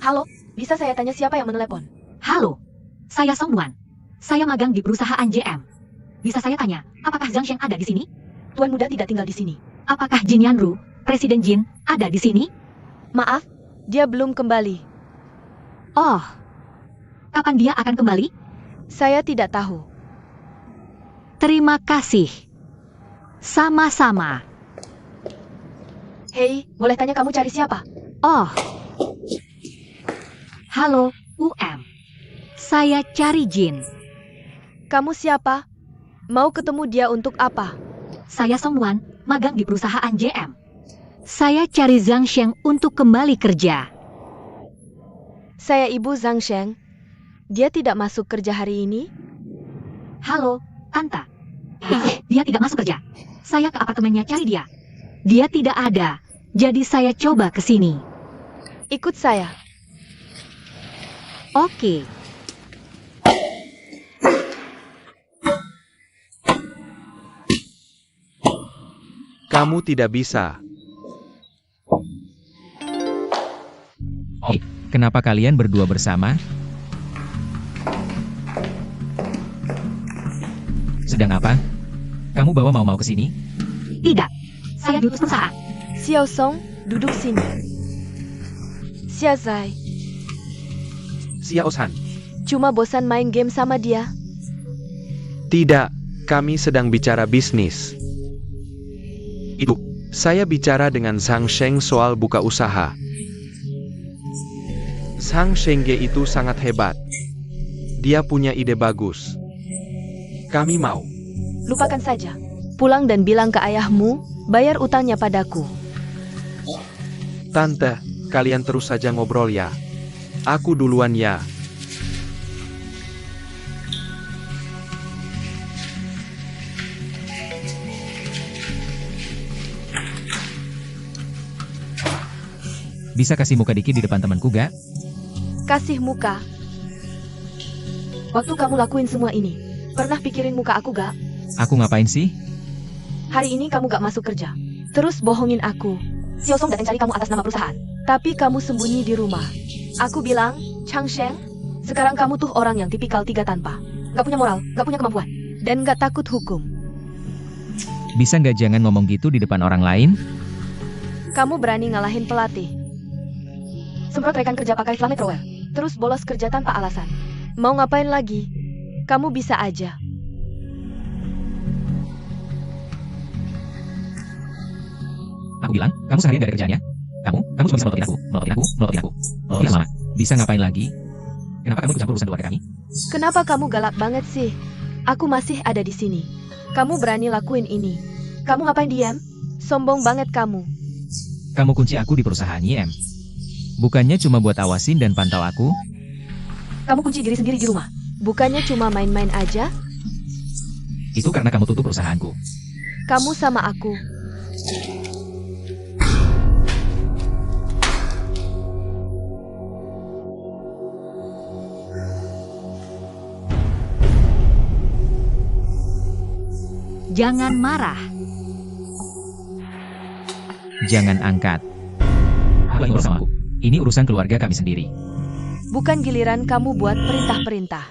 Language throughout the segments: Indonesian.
Halo, bisa saya tanya siapa yang menelepon? Halo, saya Song Wan. Saya magang di perusahaan JM. Bisa saya tanya, apakah Zhang Sheng ada di sini? Tuan muda tidak tinggal di sini. Apakah Jin Yanru, Presiden Jin, ada di sini? Maaf, dia belum kembali. Oh, kapan dia akan kembali? Saya tidak tahu. Terima kasih. Sama-sama. Hei, boleh tanya kamu cari siapa? Oh. Halo, UM. Saya cari Jin. Kamu siapa? Mau ketemu dia untuk apa? Saya Song Wan, magang di perusahaan JM. Saya cari Zhang Sheng untuk kembali kerja. Saya Ibu Zhang Sheng. Dia tidak masuk kerja hari ini? Halo, Tante. Dia tidak masuk kerja. Saya ke apartemennya cari dia. Dia tidak ada, jadi saya coba ke sini. Ikut saya. Oke. Kamu tidak bisa. Kenapa kalian berdua bersama? Sedang apa? Kamu bawa mau ke sini? Tidak, saya diutus perusahaan. Xiao Song, duduk sini. Xia Zai, Xiao San. cuma bosan main game sama dia. Tidak, kami sedang bicara bisnis. Itu, saya bicara dengan Zhang Sheng soal buka usaha. Zhang Sheng itu sangat hebat. Dia punya ide bagus. Kami mau. Lupakan saja. Pulang dan bilang ke ayahmu, bayar utangnya padaku. Tante, kalian terus saja ngobrol ya. Aku duluan ya. Bisa kasih muka dikit di depan temanku gak? Kasih muka. Waktu kamu lakuin semua ini, pernah pikirin muka aku gak? Aku ngapain sih? Hari ini kamu gak masuk kerja. Terus bohongin aku. Xiao Song datang cari kamu atas nama perusahaan. Tapi kamu sembunyi di rumah. Aku bilang, Chang Sheng, sekarang kamu tuh orang yang tipikal tiga tanpa. Gak punya moral, gak punya kemampuan. Dan gak takut hukum. Bisa nggak jangan ngomong gitu di depan orang lain? Kamu berani ngalahin pelatih. Semprot rekan kerja pakai flamethrower. Terus bolos kerja tanpa alasan. Mau ngapain lagi? Kamu bisa aja. Aku bilang, kamu seharian gak ada kerjanya? Kamu cuma bisa melototin aku. Lama. Bisa ngapain lagi? Kenapa kamu ikut campur urusan keluarga kami? Kenapa kamu galak banget sih? Aku masih ada di sini. Kamu berani lakuin ini. Kamu ngapain diam? Sombong banget kamu. Kamu kunci aku di perusahaan YM. Bukannya cuma buat awasin dan pantau aku? Kamu kunci diri sendiri di rumah. Bukannya cuma main-main aja? Itu karena kamu tutup perusahaanku. Kamu sama aku. Jangan marah. Jangan angkat. Ini urusan aku. Ini urusan keluarga kami sendiri. Bukan giliran kamu buat perintah-perintah.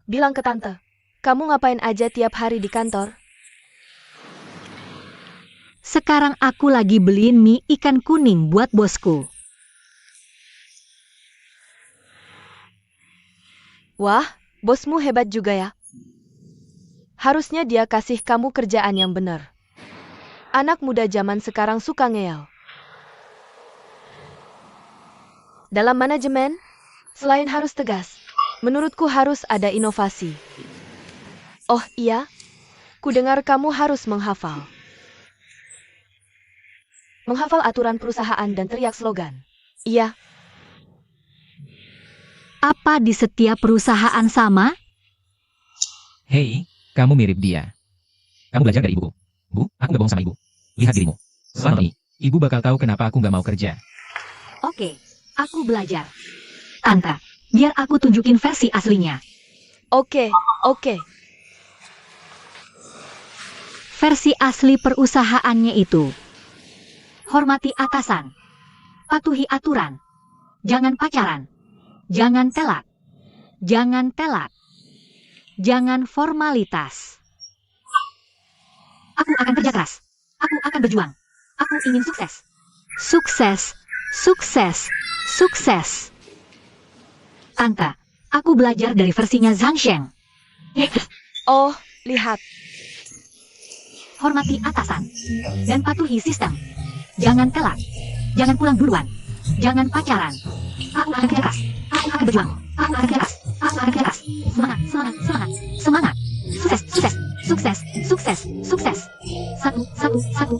Bilang ke tante, kamu ngapain aja tiap hari di kantor? Sekarang aku lagi beliin mie ikan kuning buat bosku. Wah, bosmu hebat juga ya. Harusnya dia kasih kamu kerjaan yang benar. Anak muda zaman sekarang suka ngeyel. Dalam manajemen, selain harus tegas, menurutku harus ada inovasi. Oh iya, kudengar kamu harus menghafal. Menghafal aturan perusahaan dan teriak slogan. Iya. Apa di setiap perusahaan sama? Hei, kamu mirip dia. Kamu belajar dari ibuku. Bu, aku gak bohong sama ibu. Lihat dirimu. Setelah nonton ini, ibu bakal tahu kenapa aku gak mau kerja. Oke, aku belajar. Tante, biar aku tunjukin versi aslinya. Oke. Versi asli perusahaannya itu. Hormati atasan. Patuhi aturan. Jangan pacaran. Jangan telat. Jangan telat. Jangan formalitas. Aku akan kerja keras. Aku akan berjuang. Aku ingin sukses. Sukses. Sukses. Sukses. Tante, aku belajar dari versinya Zhang Sheng. Oh, lihat. Hormati atasan. Dan patuhi sistem. Jangan telat. Jangan pulang duluan. Jangan pacaran. Aku akan kerja keras. Aku akan berjuang. Aku akan kerja keras. Aku akan kerja keras. Semangat, semangat, semangat. Semangat. Sukses, sukses. Sukses, sukses, sukses. Satu.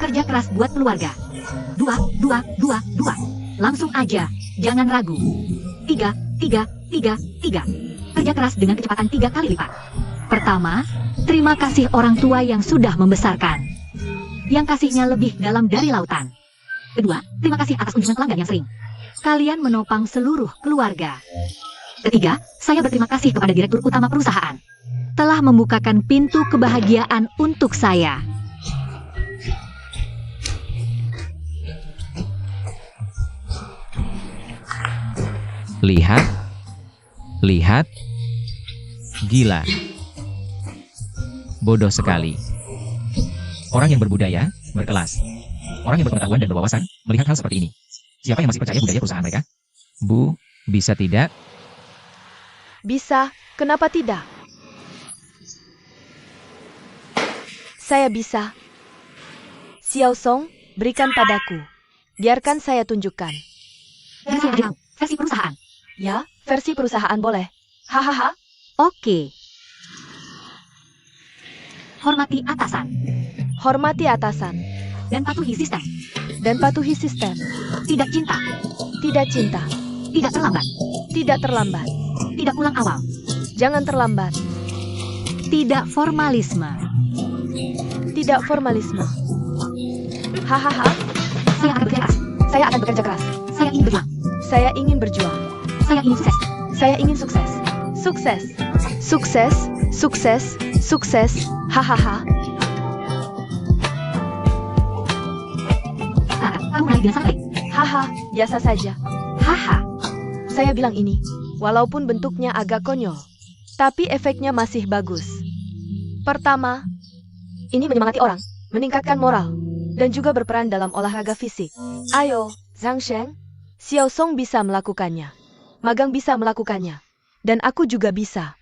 Kerja keras buat keluarga. Dua. Langsung aja. Jangan ragu. Tiga. Kerja keras dengan kecepatan 3 kali lipat. Pertama, terima kasih orang tua yang sudah membesarkan. Yang kasihnya lebih dalam dari lautan. Kedua, terima kasih atas kunjungan pelanggan yang sering. Kalian menopang seluruh keluarga. Ketiga, saya berterima kasih kepada direktur utama perusahaan. Telah membukakan pintu kebahagiaan untuk saya. Lihat. Gila. Bodoh sekali. Orang yang berbudaya, berkelas. Orang yang berpengetahuan dan berwawasan, melihat hal seperti ini. Siapa yang masih percaya budaya perusahaan mereka? Bu, bisa tidak? Bisa, kenapa tidak? Saya bisa. Xiao Song, berikan padaku. Biarkan saya tunjukkan. Versi perusahaan. Ya, versi perusahaan boleh. Hahaha. Oke. Hormati atasan. Hormati atasan. Dan patuhi sistem. Dan patuhi sistem. Tidak cinta. Tidak cinta. Tidak terlambat. Tidak terlambat. Tidak pulang awal. Jangan terlambat. Tidak formalisme. Tidak formalisme. Hahaha. Saya akan bekerja keras. Saya akan bekerja keras. Saya ingin berjuang. Saya ingin berjuang. Saya ingin sukses. Saya ingin sukses. Sukses. Sukses. Sukses. Sukses. Hahaha. Kamu mulai bilang santai. Haha, biasa saja. Haha. Saya bilang ini, walaupun bentuknya agak konyol, tapi efeknya masih bagus. Pertama, ini menyemangati orang, meningkatkan moral, dan juga berperan dalam olahraga fisik. Ayo, Zhang Sheng, Xiao Song bisa melakukannya. Magang bisa melakukannya. Dan aku juga bisa.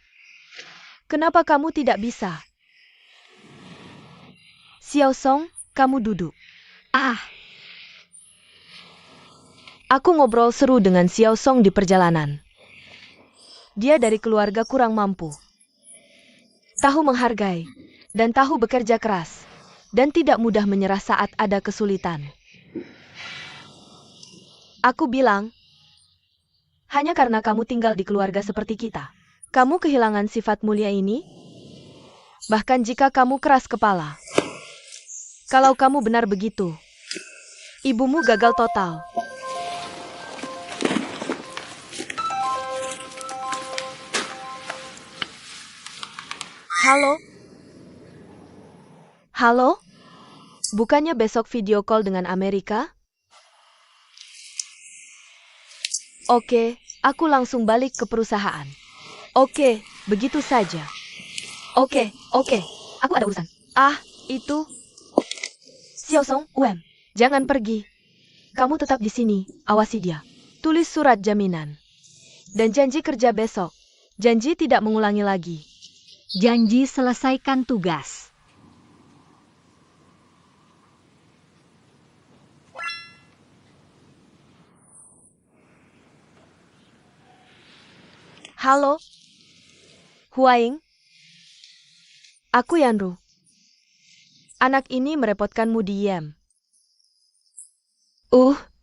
Kenapa kamu tidak bisa? Xiao Song, kamu duduk. Aku ngobrol seru dengan Xiao Song di perjalanan. Dia dari keluarga kurang mampu. Tahu menghargai, dan tahu bekerja keras, dan tidak mudah menyerah saat ada kesulitan. Aku bilang, hanya karena kamu tinggal di keluarga seperti kita, kamu kehilangan sifat mulia ini? Bahkan jika kamu keras kepala. Kalau kamu benar begitu, ibumu gagal total. Halo? Halo? Bukannya besok video call dengan Amerika? Oke, aku langsung balik ke perusahaan. Oke, begitu saja. Oke. Aku ada urusan. Itu. Xiaosong, jangan pergi. Kamu tetap di sini, awasi dia. Tulis surat jaminan. Dan janji kerja besok. Janji tidak mengulangi lagi. Janji selesaikan tugas. Halo? Huaing? Aku Yanru. Anak ini merepotkanmu diam.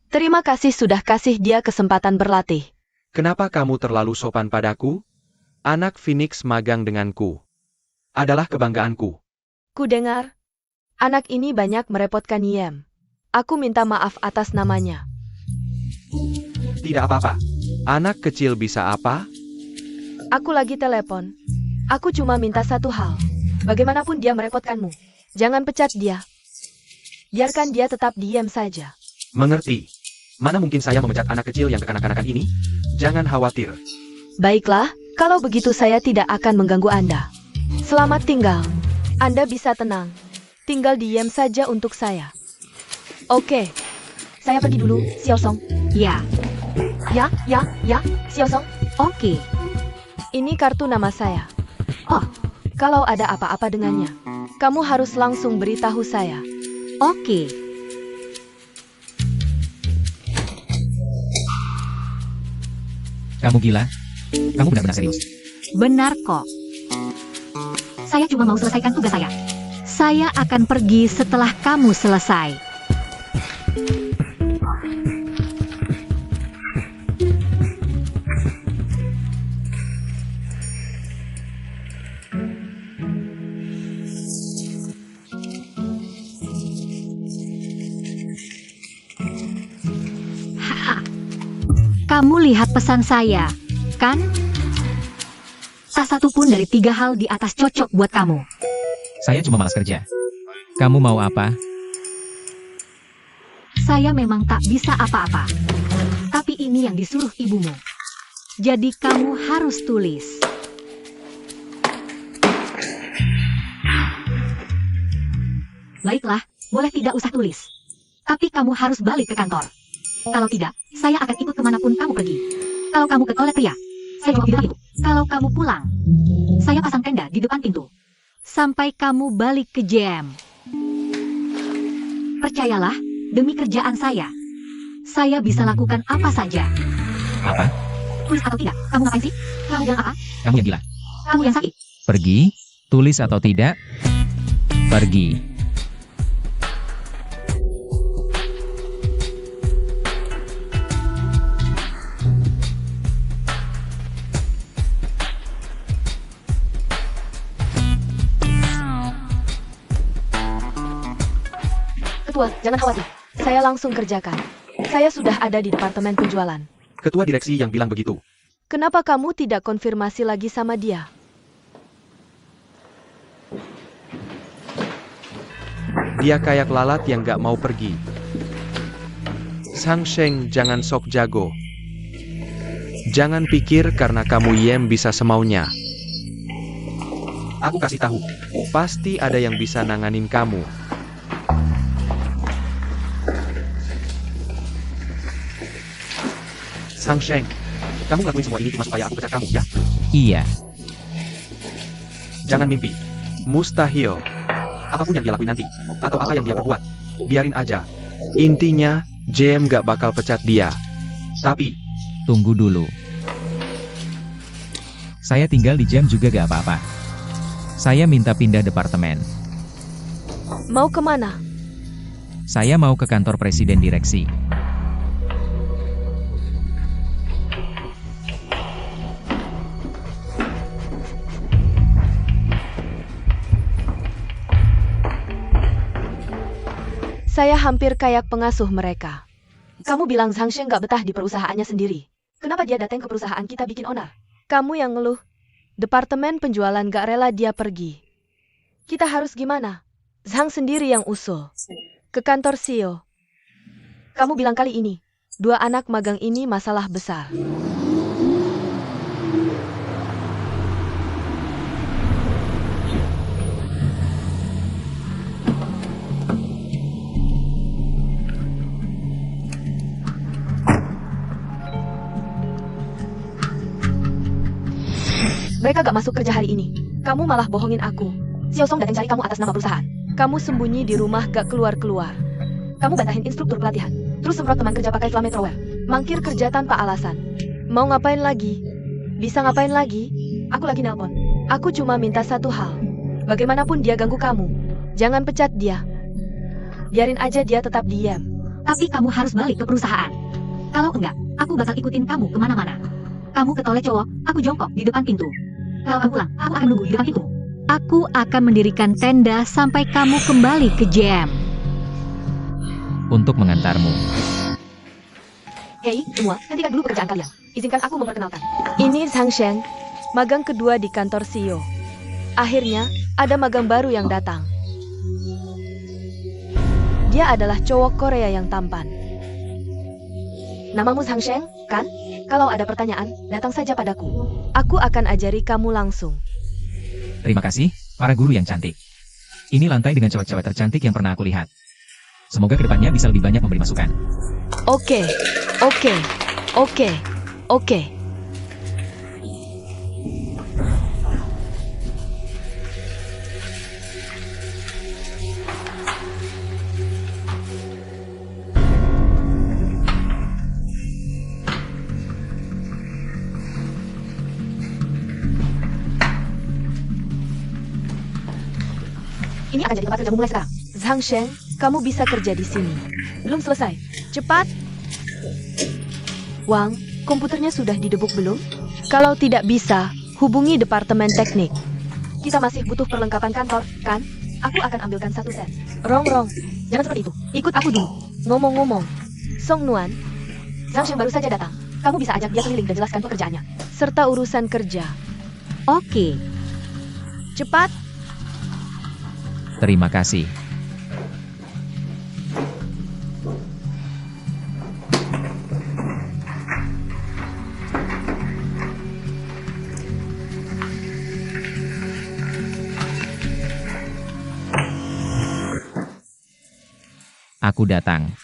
Terima kasih sudah kasih dia kesempatan berlatih. Kenapa kamu terlalu sopan padaku? Anak Phoenix magang denganku. Adalah kebanggaanku. Ku dengar. Anak ini banyak merepotkan Yem. Aku minta maaf atas namanya. Tidak apa-apa. Anak kecil bisa apa? Aku lagi telepon. Aku cuma minta satu hal. Bagaimanapun dia merepotkanmu. Jangan pecat dia. Biarkan dia tetap diam saja. Mengerti. Mana mungkin saya memecat anak kecil yang kekanak-kanakan ini? Jangan khawatir. Baiklah, kalau begitu saya tidak akan mengganggu Anda. Selamat tinggal. Anda bisa tenang. Tinggal diam saja untuk saya. Oke. Saya pergi dulu, Xiaosong. Ya. Xiaosong. Oke. Ini kartu nama saya. Oh. Kalau ada apa-apa dengannya, kamu harus langsung beritahu saya. Oke. Kamu gila? Kamu benar-benar serius? Benar kok. Saya cuma mau selesaikan tugas saya. Saya akan pergi setelah kamu selesai. Kamu lihat pesan saya, kan? Tak satu pun dari 3 hal di atas cocok buat kamu. Saya cuma malas kerja. Kamu mau apa? Saya memang tak bisa apa-apa. Tapi ini yang disuruh ibumu. Jadi kamu harus tulis. Baiklah, boleh tidak usah tulis. Tapi kamu harus balik ke kantor. Kalau tidak, saya akan ikut kemanapun kamu pergi. Kalau kamu ke toilet pria, saya jawab di depan pintu. Kalau kamu pulang, saya pasang tenda di depan pintu. Sampai kamu balik ke jam. Percayalah, demi kerjaan saya bisa lakukan apa saja. Apa? Tulis atau tidak, kamu ngapain sih? Kamu yang apa? Kamu yang gila. Kamu yang sakit. Pergi, tulis atau tidak, pergi. Ketua, jangan khawatir. Saya langsung kerjakan. Saya sudah ada di departemen penjualan. Ketua direksi yang bilang begitu. Kenapa kamu tidak konfirmasi lagi sama dia? Dia kayak lalat yang gak mau pergi. Sang Sheng, jangan sok jago. Jangan pikir karena kamu Yem bisa semaunya. Aku kasih tahu, pasti ada yang bisa nanganin kamu. Sang Sheng, kamu ngelakuin semua ini cuma supaya aku pecat kamu, ya? Iya. Jangan mimpi. Mustahil. Apapun yang dia lakuin nanti, atau apa yang dia perbuat, biarin aja. Intinya, JM gak bakal pecat dia. Tapi, Tunggu dulu. Saya tinggal di jam juga gak apa-apa. Saya minta pindah departemen. Mau kemana? Saya mau ke kantor presiden direksi. Saya hampir kayak pengasuh mereka. Kamu bilang Zhang Sheng gak betah di perusahaannya sendiri. Kenapa dia datang ke perusahaan kita bikin onar? Kamu yang ngeluh. Departemen penjualan gak rela dia pergi. Kita harus gimana? Zhang sendiri yang usul. Ke kantor CEO. Kamu bilang kali ini, 2 anak magang ini masalah besar. Mereka gak masuk kerja hari ini. Kamu malah bohongin aku. Xiao Song datang cari kamu atas nama perusahaan. Kamu sembunyi di rumah gak keluar-keluar. Kamu bantahin instruktur pelatihan. Terus semprot teman kerja pakai flamethrower. Mangkir kerja tanpa alasan. Mau ngapain lagi? Bisa ngapain lagi? Aku lagi nelpon. Aku cuma minta satu hal. Bagaimanapun dia ganggu kamu, jangan pecat dia. Biarin aja dia tetap diam. Tapi kamu harus balik ke perusahaan. Kalau enggak, aku bakal ikutin kamu kemana-mana. Kamu ketoleh cowok, aku jongkok di depan pintu. Kalau kamu pulang, aku akan menunggu di depan pintu. Aku akan mendirikan tenda sampai kamu kembali ke jam. Untuk mengantarmu. Hei, semua, hentikan dulu pekerjaan kalian. Izinkan aku memperkenalkan. Ini Zhang Sheng, magang kedua di kantor CEO. Akhirnya, ada magang baru yang datang. Dia adalah cowok Korea yang tampan. Namamu Zhang Sheng, kan? Kalau ada pertanyaan, datang saja padaku. Aku akan ajari kamu langsung. Terima kasih, para guru yang cantik. Ini lantai dengan cewek-cewek tercantik yang pernah aku lihat. Semoga kedepannya bisa lebih banyak memberi masukan. Oke. Ini akan jadi tempat kerjamu mulai sekarang. Zhang Sheng, kamu bisa kerja di sini. Belum selesai. Cepat. Wang, komputernya sudah didebuk belum? Kalau tidak bisa, hubungi departemen teknik. Kita masih butuh perlengkapan kantor, kan? Aku akan ambilkan 1 set. Rong, jangan seperti itu. Ikut aku dulu. Ngomong-ngomong, Song Nuan, Zhang Sheng baru saja datang. Kamu bisa ajak dia keliling dan jelaskan pekerjaannya, serta urusan kerja. Oke. Cepat. Terima kasih. Aku datang.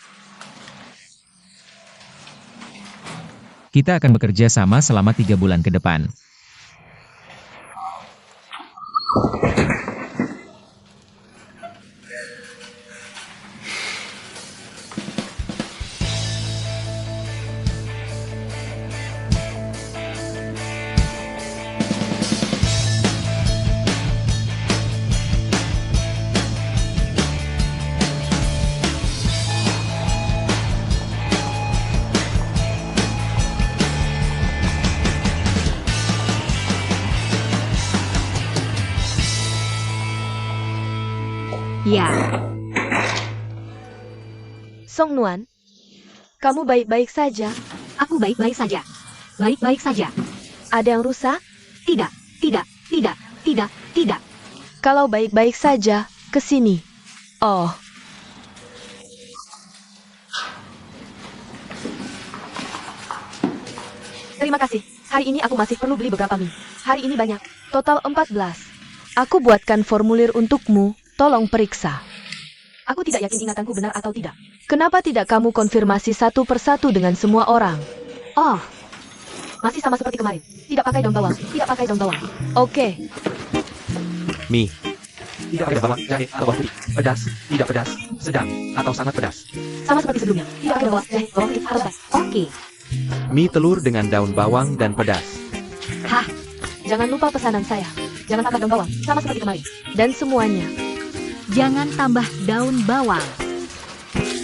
Kita akan bekerja sama selama 3 bulan ke depan. Ya, Song Nuan, kamu baik-baik saja? aku baik-baik saja. Baik-baik saja. Ada yang rusak? Tidak. Kalau baik-baik saja, ke sini. Oh. Terima kasih. Hari ini aku masih perlu beli beberapa mie. Hari ini banyak. Total 14. Aku buatkan formulir untukmu. Tolong periksa. Aku tidak yakin ingatanku benar atau tidak. Kenapa tidak kamu konfirmasi satu persatu dengan semua orang? Oh, Masih sama seperti kemarin. Tidak pakai daun bawang. Tidak pakai daun bawang. Oke. Mie. Tidak ada bawang, jahe, atau bawang putih. Pedas, tidak pedas, sedang, atau sangat pedas. Sama seperti sebelumnya. Tidak pakai bawang, jahe, bawang putih, atau pedas. oke. Mie telur dengan daun bawang dan pedas. Hah? Jangan lupa pesanan saya. Jangan tambah daun bawang. Sama seperti kemarin. Dan semuanya. Jangan tambah daun bawang.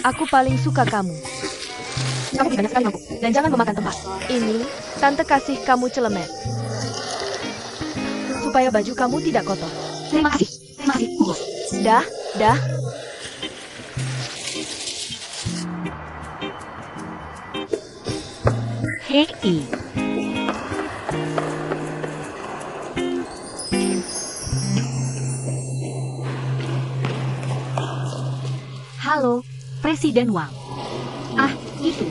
Aku paling suka kamu. Kamu banyak sekali mabuk. Dan jangan memakan tempat. Ini, tante kasih kamu celemet. Supaya baju kamu tidak kotor. Terima kasih, bos. Dah. Hei. Halo, Presiden Wang. Ah, itu.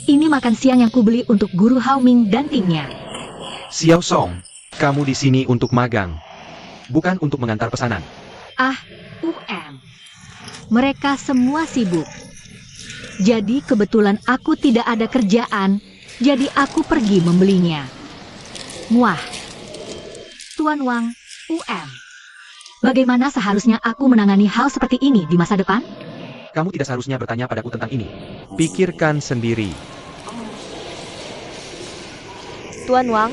Ini makan siang yang kubeli untuk Guru Haoming dan timnya. Xiao Song, kamu di sini untuk magang, bukan untuk mengantar pesanan. Mereka semua sibuk. Jadi kebetulan aku tidak ada kerjaan, jadi aku pergi membelinya. Muah. Tuan Wang, UM. Bagaimana seharusnya aku menangani hal seperti ini di masa depan? Kamu tidak seharusnya bertanya padaku tentang ini. Pikirkan sendiri. Tuan Wang,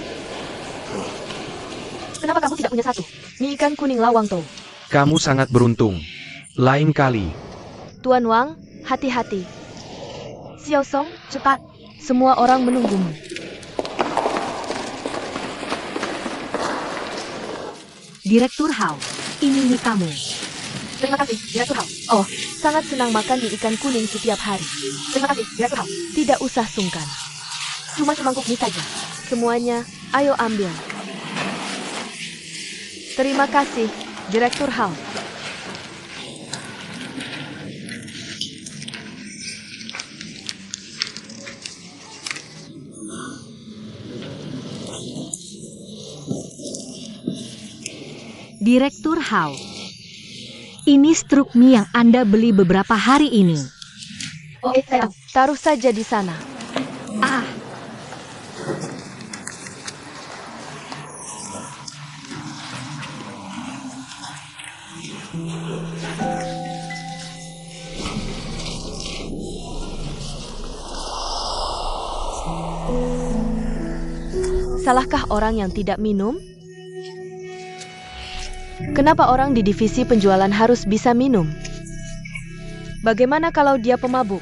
kenapa kamu tidak punya satu mie ikan kuning lawang toh? Kamu sangat beruntung. Lain kali. Tuan Wang, hati-hati. Xiao Song, cepat. Semua orang menunggumu. Direktur Hao, ini mie kamu. Terima kasih, Direktur Hao. Oh, sangat senang makan mie ikan kuning setiap hari. Terima kasih, Direktur Hao. Tidak usah sungkan. Cuma semangkuk mie saja. Semuanya, ayo ambil. Terima kasih, Direktur Hao. Direktur Hao, ini struk mie yang Anda beli beberapa hari ini. Oh, saya taruh saja di sana. Ah, Salahkah orang yang tidak minum? Kenapa orang di divisi penjualan harus bisa minum? Bagaimana kalau dia pemabuk?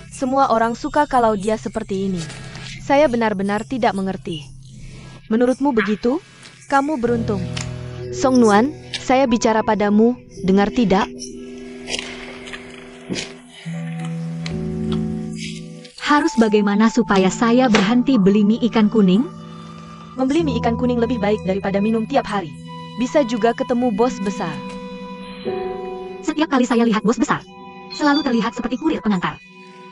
Semua orang suka kalau dia seperti ini. Saya benar-benar tidak mengerti. Menurutmu begitu? Kamu beruntung. Song Nuan, saya bicara padamu, dengar tidak? harus bagaimana supaya saya berhenti beli mie ikan kuning? Membeli mie ikan kuning lebih baik daripada minum tiap hari. Bisa juga ketemu bos besar. Setiap kali saya lihat bos besar, selalu terlihat seperti kurir pengantar.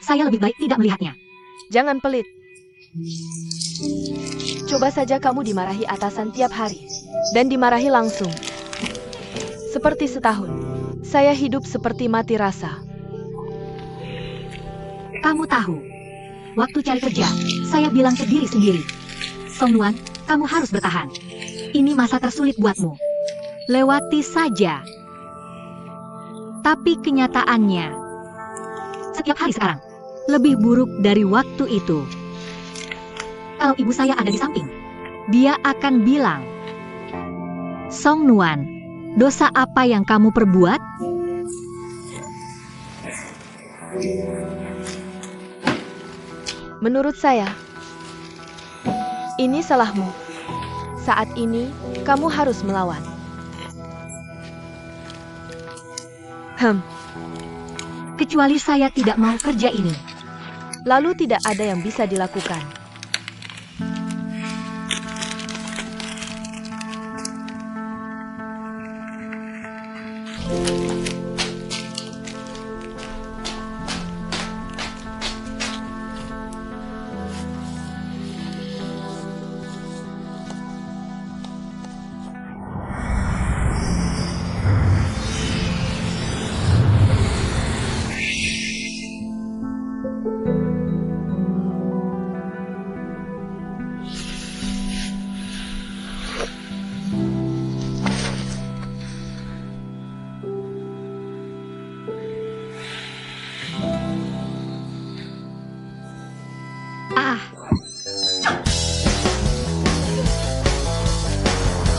Saya lebih baik tidak melihatnya. Jangan pelit. Coba saja kamu dimarahi atasan tiap hari. Dan dimarahi langsung. Seperti setahun. Saya hidup seperti mati rasa. Kamu tahu, waktu cari kerja, saya bilang ke diri sendiri, Song Nuan, kamu harus bertahan. Ini masa tersulit buatmu. Lewati saja. Tapi kenyataannya, setiap hari sekarang, lebih buruk dari waktu itu. Kalau ibu saya ada di samping, dia akan bilang, Song Nuan, dosa apa yang kamu perbuat? Menurut saya, ini salahmu. Saat ini, kamu harus melawan. Kecuali saya tidak mau kerja ini. Lalu tidak ada yang bisa dilakukan.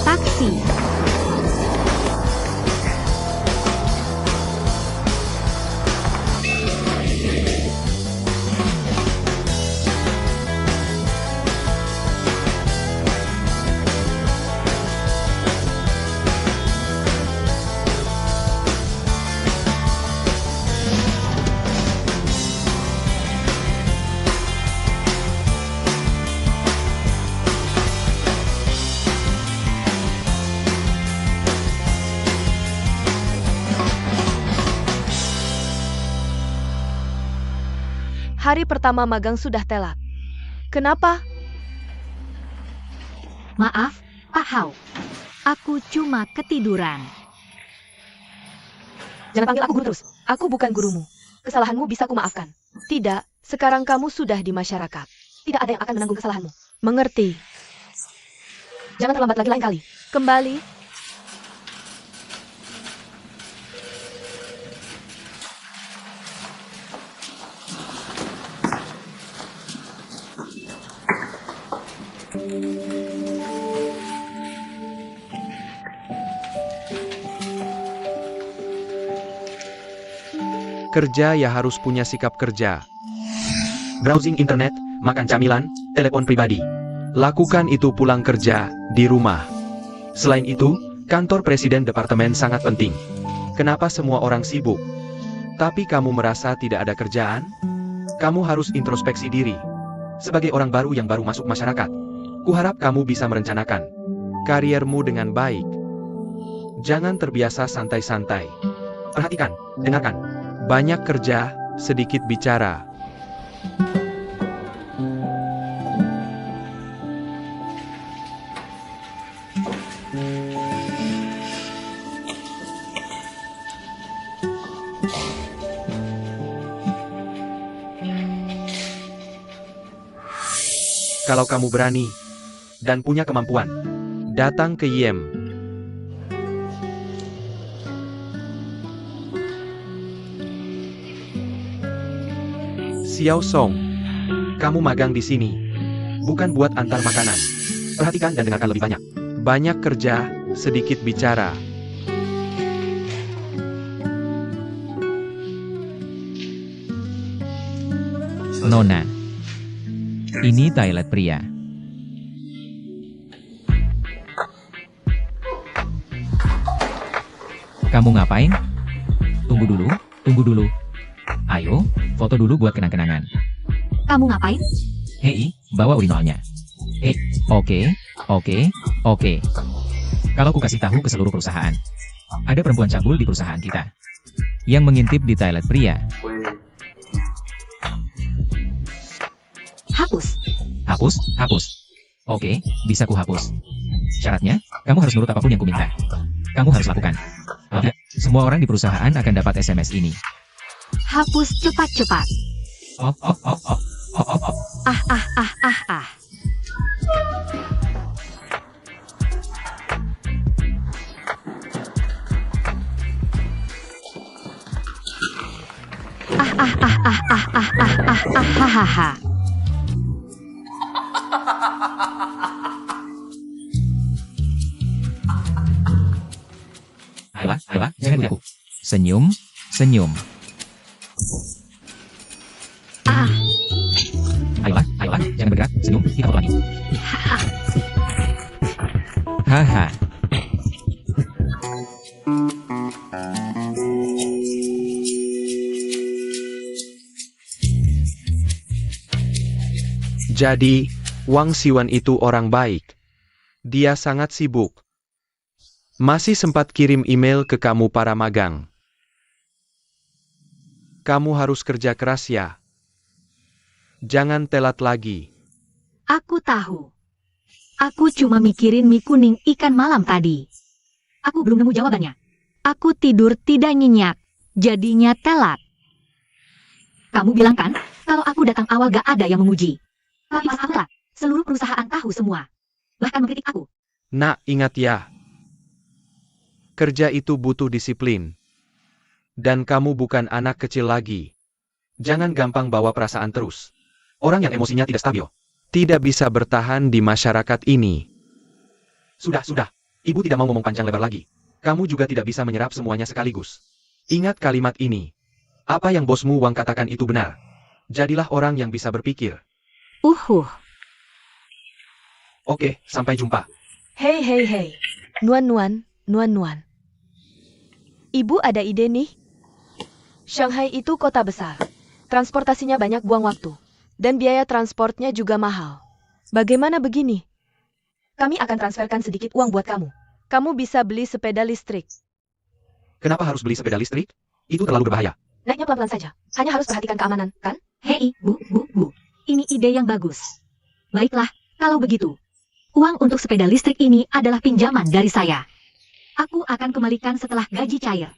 Taksi. Hari pertama magang sudah telat. Kenapa? Maaf, Pak Hao. Aku cuma ketiduran. Jangan panggil aku guru terus. Aku bukan gurumu. Kesalahanmu bisa kumaafkan. Tidak, sekarang kamu sudah di masyarakat. Tidak ada yang akan menanggung kesalahanmu. Mengerti. Jangan terlambat lagi lain kali. Kembali. Kerja ya harus punya sikap kerja. Browsing internet, makan camilan, telepon pribadi. Lakukan itu pulang kerja, di rumah. Selain itu, kantor presiden departemen sangat penting. Kenapa semua orang sibuk? Tapi kamu merasa tidak ada kerjaan? Kamu harus introspeksi diri. Sebagai orang baru yang baru masuk masyarakat, kuharap kamu bisa merencanakan kariermu dengan baik. Jangan terbiasa santai-santai. Perhatikan, dengarkan. Banyak kerja, sedikit bicara. Kalau kamu berani dan punya kemampuan, datang ke Yem. Xiao Song, kamu magang di sini, bukan buat antar makanan. Perhatikan dan dengarkan lebih banyak. Banyak kerja, sedikit bicara. Nona. Ini toilet pria. Kamu ngapain? Tunggu dulu. Ayo, foto dulu buat kenang-kenangan. Kamu ngapain? Hei, bawa urinalnya. Oke. Kalau ku kasih tahu ke seluruh perusahaan, ada perempuan cabul di perusahaan kita yang mengintip di toilet pria. Hapus. Oke, bisa ku hapus. Syaratnya, kamu harus nurut apapun yang ku minta. Kamu harus lakukan. Kalau tidak, semua orang di perusahaan akan dapat SMS ini. Hapus cepat-cepat. Oh. Ah. Ayolah, jangan lihat aku. Senyum. Ayolah, jangan bergerak. Senyum, kita foto lagi. Haha. Jadi, Wang Siwan itu orang baik. Dia sangat sibuk. Masih sempat kirim email ke kamu para magang. Kamu harus kerja keras ya. Jangan telat lagi. Aku tahu. Aku cuma mikirin mie kuning ikan malam tadi. Aku belum nemu jawabannya. Aku tidur tidak nyenyak. Jadinya telat. Kamu bilang kan, kalau aku datang awal gak ada yang memuji. Tapi pas aku telat, seluruh perusahaan tahu semua. Bahkan mengkritik aku. Nak, ingat ya. Kerja itu butuh disiplin. Dan kamu bukan anak kecil lagi. Jangan gampang bawa perasaan terus. Orang yang emosinya tidak stabil tidak bisa bertahan di masyarakat ini. Sudah. Ibu tidak mau ngomong panjang lebar lagi. Kamu juga tidak bisa menyerap semuanya sekaligus. Ingat kalimat ini. Apa yang bosmu Wang katakan itu benar. Jadilah orang yang bisa berpikir. Oke, sampai jumpa. Hei. Nuan. Ibu ada ide nih. Shanghai itu kota besar. Transportasinya banyak buang waktu. Dan biaya transportnya juga mahal. Bagaimana begini? Kami akan transferkan sedikit uang buat kamu. Kamu bisa beli sepeda listrik. Kenapa harus beli sepeda listrik? Itu terlalu berbahaya. Naiknya pelan-pelan saja. Hanya harus perhatikan keamanan, kan? Hei, Bu. Ini ide yang bagus. Baiklah, kalau begitu. Uang untuk sepeda listrik ini adalah pinjaman dari saya. Aku akan kembalikan setelah gaji cair.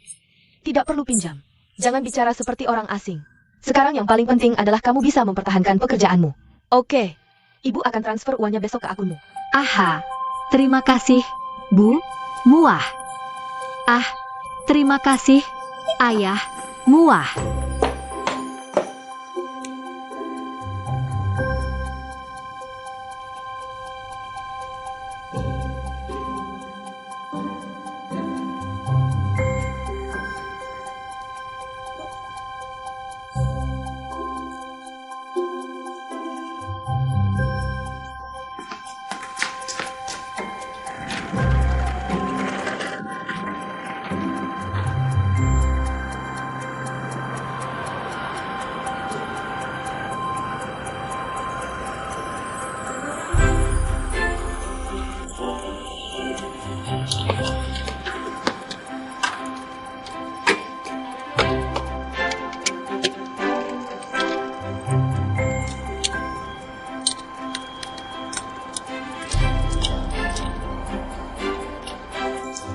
Tidak perlu pinjam. Jangan bicara seperti orang asing. Sekarang yang paling penting adalah kamu bisa mempertahankan pekerjaanmu. Oke. Ibu akan transfer uangnya besok ke akunmu. Aha. Terima kasih, Bu, Muah. Ah, terima kasih, Ayah, Muah.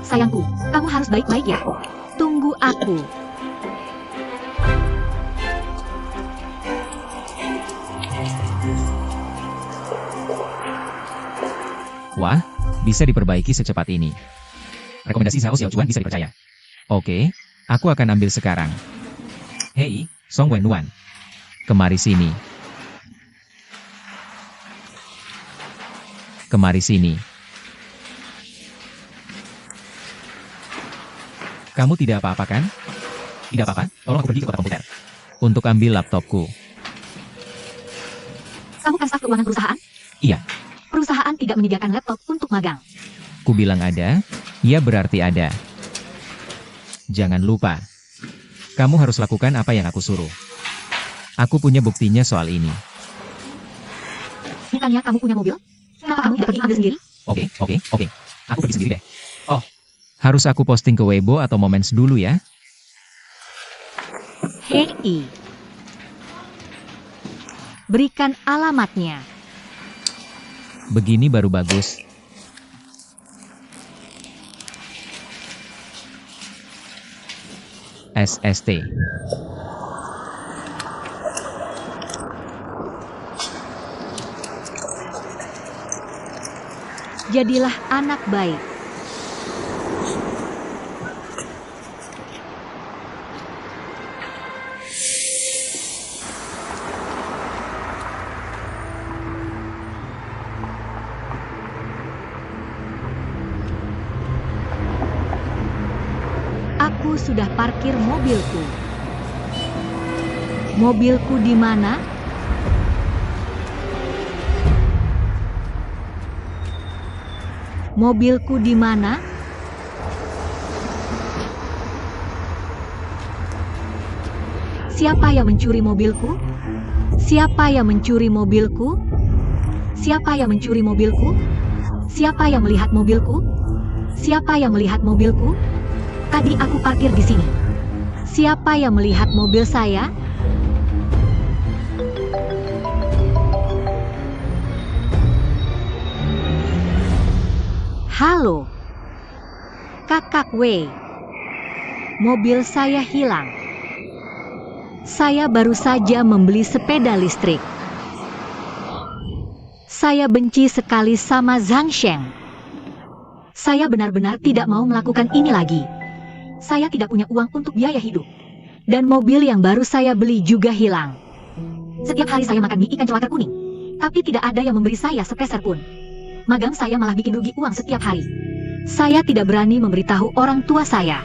Sayangku, kamu harus baik-baik ya. Tunggu aku. Wah, bisa diperbaiki secepat ini. Rekomendasi Zhao Xiaochuan bisa dipercaya. Oke, aku akan ambil sekarang. Hei, Song Wenwan. Kemari sini. Kemari sini. Kamu tidak apa-apa kan? Tidak apa-apa, tolong aku pergi ke kotak komputer. Untuk ambil laptopku. Kamu kan staf keuangan perusahaan? Iya. Perusahaan tidak menyediakan laptop untuk magang. Ku bilang ada, ya berarti ada. Jangan lupa. Kamu harus lakukan apa yang aku suruh. Aku punya buktinya soal ini. Bukannya kamu punya mobil? Kenapa kamu tidak pergi ambil sendiri? Oke. Aku pergi sendiri deh. Oh, harus aku posting ke Weibo atau Moments dulu ya? Hei. Berikan alamatnya. Begini baru bagus. SST. Jadilah anak baik. Aku sudah parkir mobilku. Mobilku di mana? Mobilku di mana? Siapa yang mencuri mobilku? Siapa yang mencuri mobilku? Siapa yang mencuri mobilku? Siapa yang melihat mobilku? Siapa yang melihat mobilku? Tadi aku parkir di sini. Siapa yang melihat mobil saya? Halo, Kakak Wei. Mobil saya hilang. Saya baru saja membeli sepeda listrik. Saya benci sekali sama Zhang Sheng. Saya benar-benar tidak mau melakukan ini lagi. Saya tidak punya uang untuk biaya hidup. Dan mobil yang baru saya beli juga hilang. Setiap hari saya makan mie ikan celaka kuning. Tapi tidak ada yang memberi saya sepeser pun. Magang saya malah bikin rugi uang setiap hari. Saya tidak berani memberitahu orang tua saya.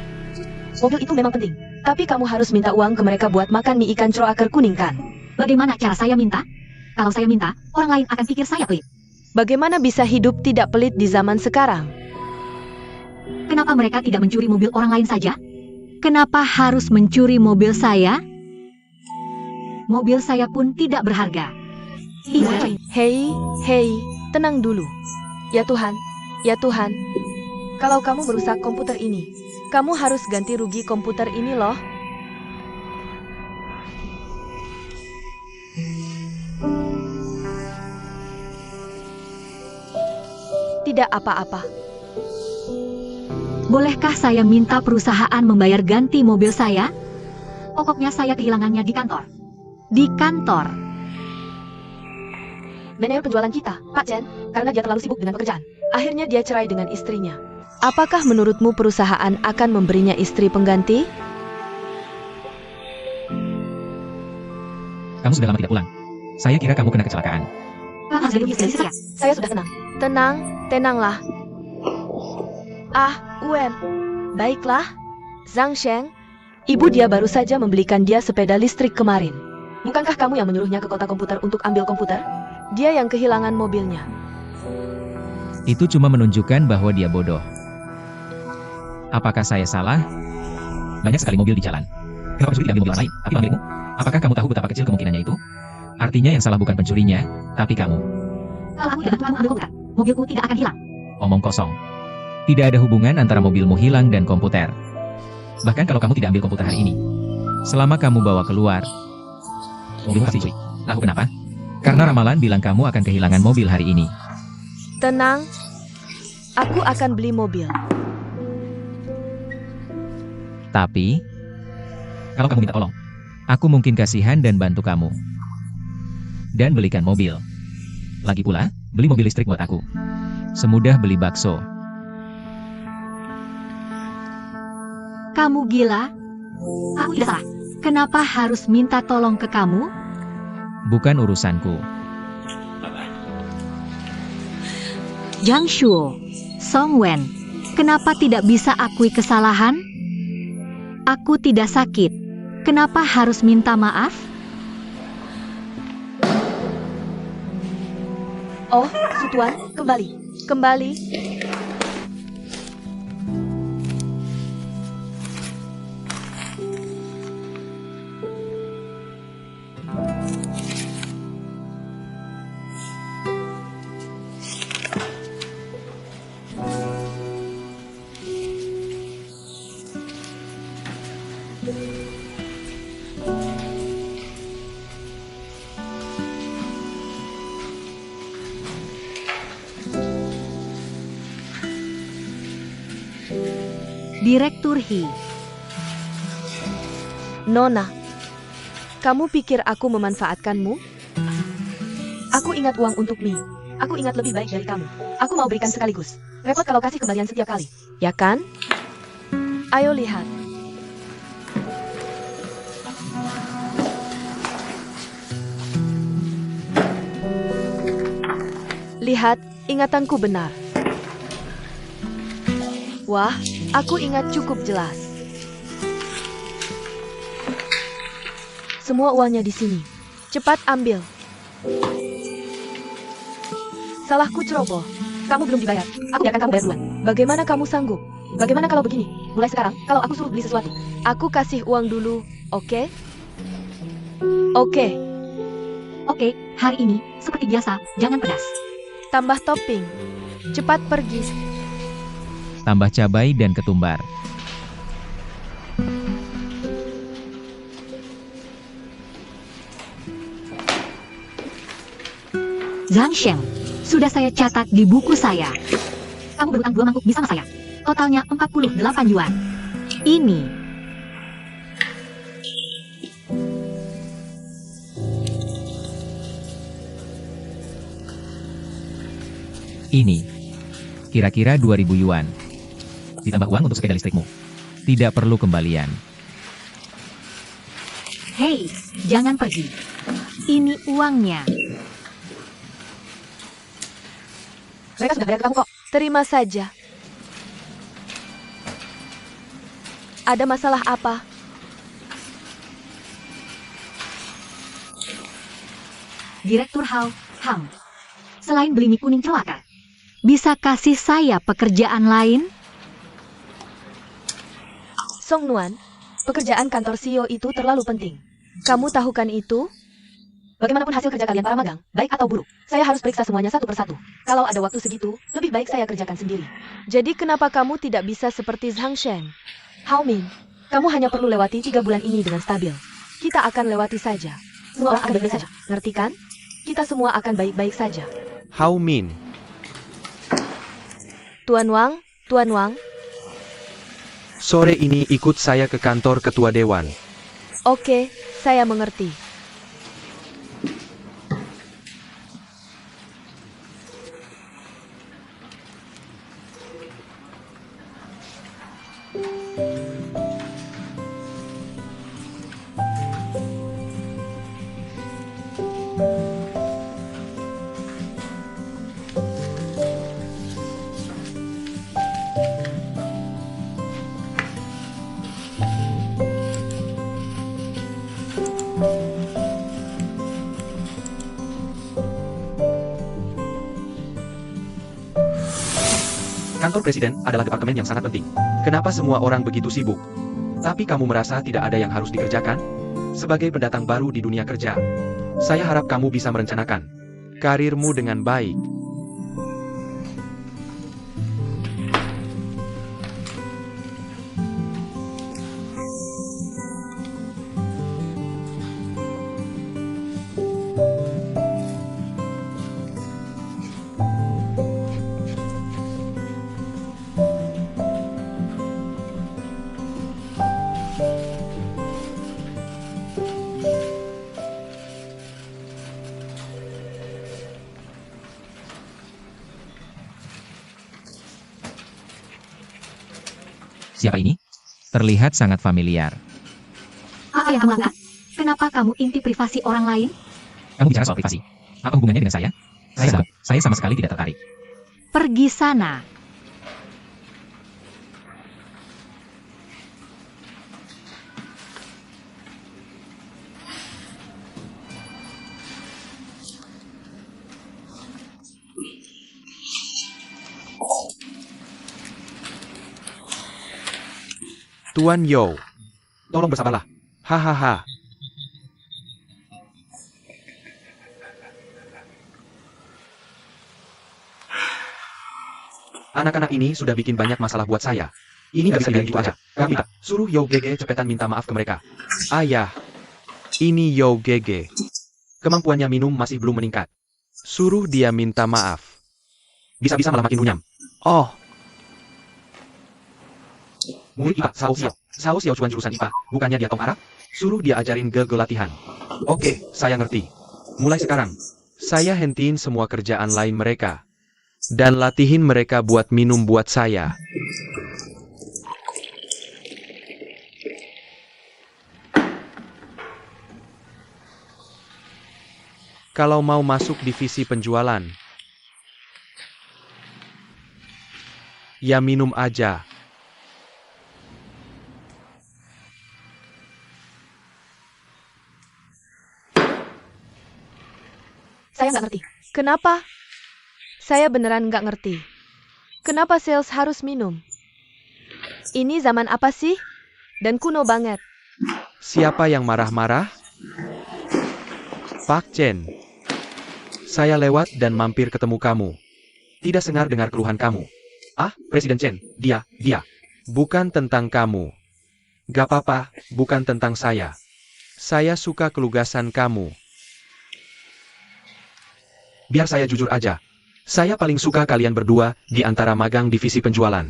Mobil itu memang penting. Tapi kamu harus minta uang ke mereka buat makan mie ikan celaka kuning kan? Bagaimana cara saya minta? Kalau saya minta, orang lain akan pikir saya pelit. Bagaimana bisa hidup tidak pelit di zaman sekarang? Kenapa mereka tidak mencuri mobil orang lain saja? Kenapa harus mencuri mobil saya? Mobil saya pun tidak berharga. Iya. Hei, tenang dulu. Ya Tuhan. Kalau kamu merusak komputer ini, kamu harus ganti rugi komputer ini loh. Tidak apa-apa. Bolehkah saya minta perusahaan membayar ganti mobil saya? Pokoknya saya kehilangannya di kantor. Di kantor. Manajer penjualan kita, Pak Chen, karena dia terlalu sibuk dengan pekerjaan. Akhirnya dia cerai dengan istrinya. Apakah menurutmu perusahaan akan memberinya istri pengganti? Kamu sudah lama tidak pulang. Saya kira kamu kena kecelakaan. Kakak sudah istri saya. Saya sudah tenang. Tenanglah. Wen. Baiklah. Zhang Sheng, ibu dia baru saja membelikan dia sepeda listrik kemarin. Bukankah kamu yang menyuruhnya ke kota komputer untuk ambil komputer? Dia yang kehilangan mobilnya. Itu cuma menunjukkan bahwa dia bodoh. Apakah saya salah? Banyak sekali mobil di jalan. Kenapa pencuri tidak ambil mobil orang lain, tapi milikmu? Apakah kamu tahu betapa kecil kemungkinannya itu? Artinya yang salah bukan pencurinya, tapi kamu. Kalau aku tidak bantu kamu ambil komputer, mobilku tidak akan hilang. Omong kosong. Tidak ada hubungan antara mobilmu hilang dan komputer. Bahkan kalau kamu tidak ambil komputer hari ini, selama kamu bawa keluar, mobilmu pasti curi. Tahu kenapa? Karena ramalan bilang kamu akan kehilangan mobil hari ini. Tenang. Aku akan beli mobil. Tapi, kalau kamu minta tolong, aku mungkin kasihan dan bantu kamu. Dan belikan mobil. Lagi pula, beli mobil listrik buat aku. Semudah beli bakso. Kamu gila? Aku tidak salah. Kenapa harus minta tolong ke kamu? Bukan urusanku. Zhang Shuo, Song Wen, kenapa tidak bisa akui kesalahan? Aku tidak sakit. Kenapa harus minta maaf? Oh, Sutuan, kembali. Direktur He. Nona, kamu pikir aku memanfaatkanmu? Aku ingat uang untuk mie. Aku ingat lebih baik dari kamu. Aku mau berikan sekaligus. Repot kalau kasih kembalian setiap kali. Ya kan? Ayo lihat. Lihat, ingatanku benar. Wah, aku ingat cukup jelas. Semua uangnya di sini. Cepat ambil. Salahku ceroboh. Kamu belum dibayar. Aku biarkan kamu bayar duluan. Bagaimana kamu sanggup? Bagaimana kalau begini? Mulai sekarang, kalau aku suruh beli sesuatu, aku kasih uang dulu, oke? Oke. Oke, hari ini, seperti biasa, jangan pedas. Tambah topping. Cepat pergi. Tambah cabai dan ketumbar. Zhang Sheng, sudah saya catat di buku saya. Kamu berutang 2 mangkuk bis sama saya. Totalnya 48 yuan. Ini. Ini. Kira-kira 2.000 yuan. Ditambah uang untuk sepeda listrikmu. Tidak perlu kembalian. Hei, jangan pergi. Ini uangnya. Mereka sudah bayar ke kamu kok. Terima saja. Ada masalah apa? Direktur Hang. Selain beli mie kuning celaka, bisa kasih saya pekerjaan lain? Song Nuan, pekerjaan kantor CEO itu terlalu penting. Kamu tahu kan itu? Bagaimanapun hasil kerja kalian para magang, baik atau buruk, saya harus periksa semuanya satu persatu. Kalau ada waktu segitu, lebih baik saya kerjakan sendiri. Jadi kenapa kamu tidak bisa seperti Zhang Sheng? Hao Min, kamu hanya perlu lewati 3 bulan ini dengan stabil. Kita akan lewati saja. Semua orang akan baik-baik saja, ngerti kan? Kita semua akan baik-baik saja. Hao Min, Tuan Wang, sore ini ikut saya ke kantor ketua dewan. oke, saya mengerti. Kantor presiden adalah departemen yang sangat penting. Kenapa semua orang begitu sibuk? Tapi kamu merasa tidak ada yang harus dikerjakan? Sebagai pendatang baru di dunia kerja, saya harap kamu bisa merencanakan karirmu dengan baik. Siapa ini? Terlihat sangat familiar. Apa yang kamu lakukan? Kenapa kamu intip privasi orang lain? Kamu bicara soal privasi. Apa hubungannya dengan saya? Saya sama sekali tidak tertarik. Pergi sana. Tuan Yo, tolong bersabarlah. Hahaha. Anak-anak ini sudah bikin banyak masalah buat saya. Ini gak bisa dibiarin gitu aja. Kami suruh Yo Gege cepetan minta maaf ke mereka. Ayah, ini Yo Gege. Kemampuannya minum masih belum meningkat. Suruh dia minta maaf. Bisa-bisa malah makin runyam. Oh. Murid IPA, Sao Xiao Chuan jurusan IPA, bukannya dia Tong Arab? Suruh dia ajarin Gege latihan. Oke, saya ngerti. Mulai sekarang, saya hentiin semua kerjaan lain mereka. Dan latihin mereka buat minum buat saya. Kalau mau masuk divisi penjualan, ya minum aja. Saya nggak ngerti. Kenapa? Saya beneran nggak ngerti. Kenapa sales harus minum? Ini zaman apa sih? Dan kuno banget. Siapa yang marah-marah? Pak Chen. Saya lewat dan mampir ketemu kamu. Tidak sengar dengar keluhan kamu. Ah, Presiden Chen, dia. Bukan tentang kamu. Gak apa-apa, bukan tentang saya. Saya suka kelugasan kamu. Biar saya jujur aja. Saya paling suka kalian berdua di antara magang divisi penjualan.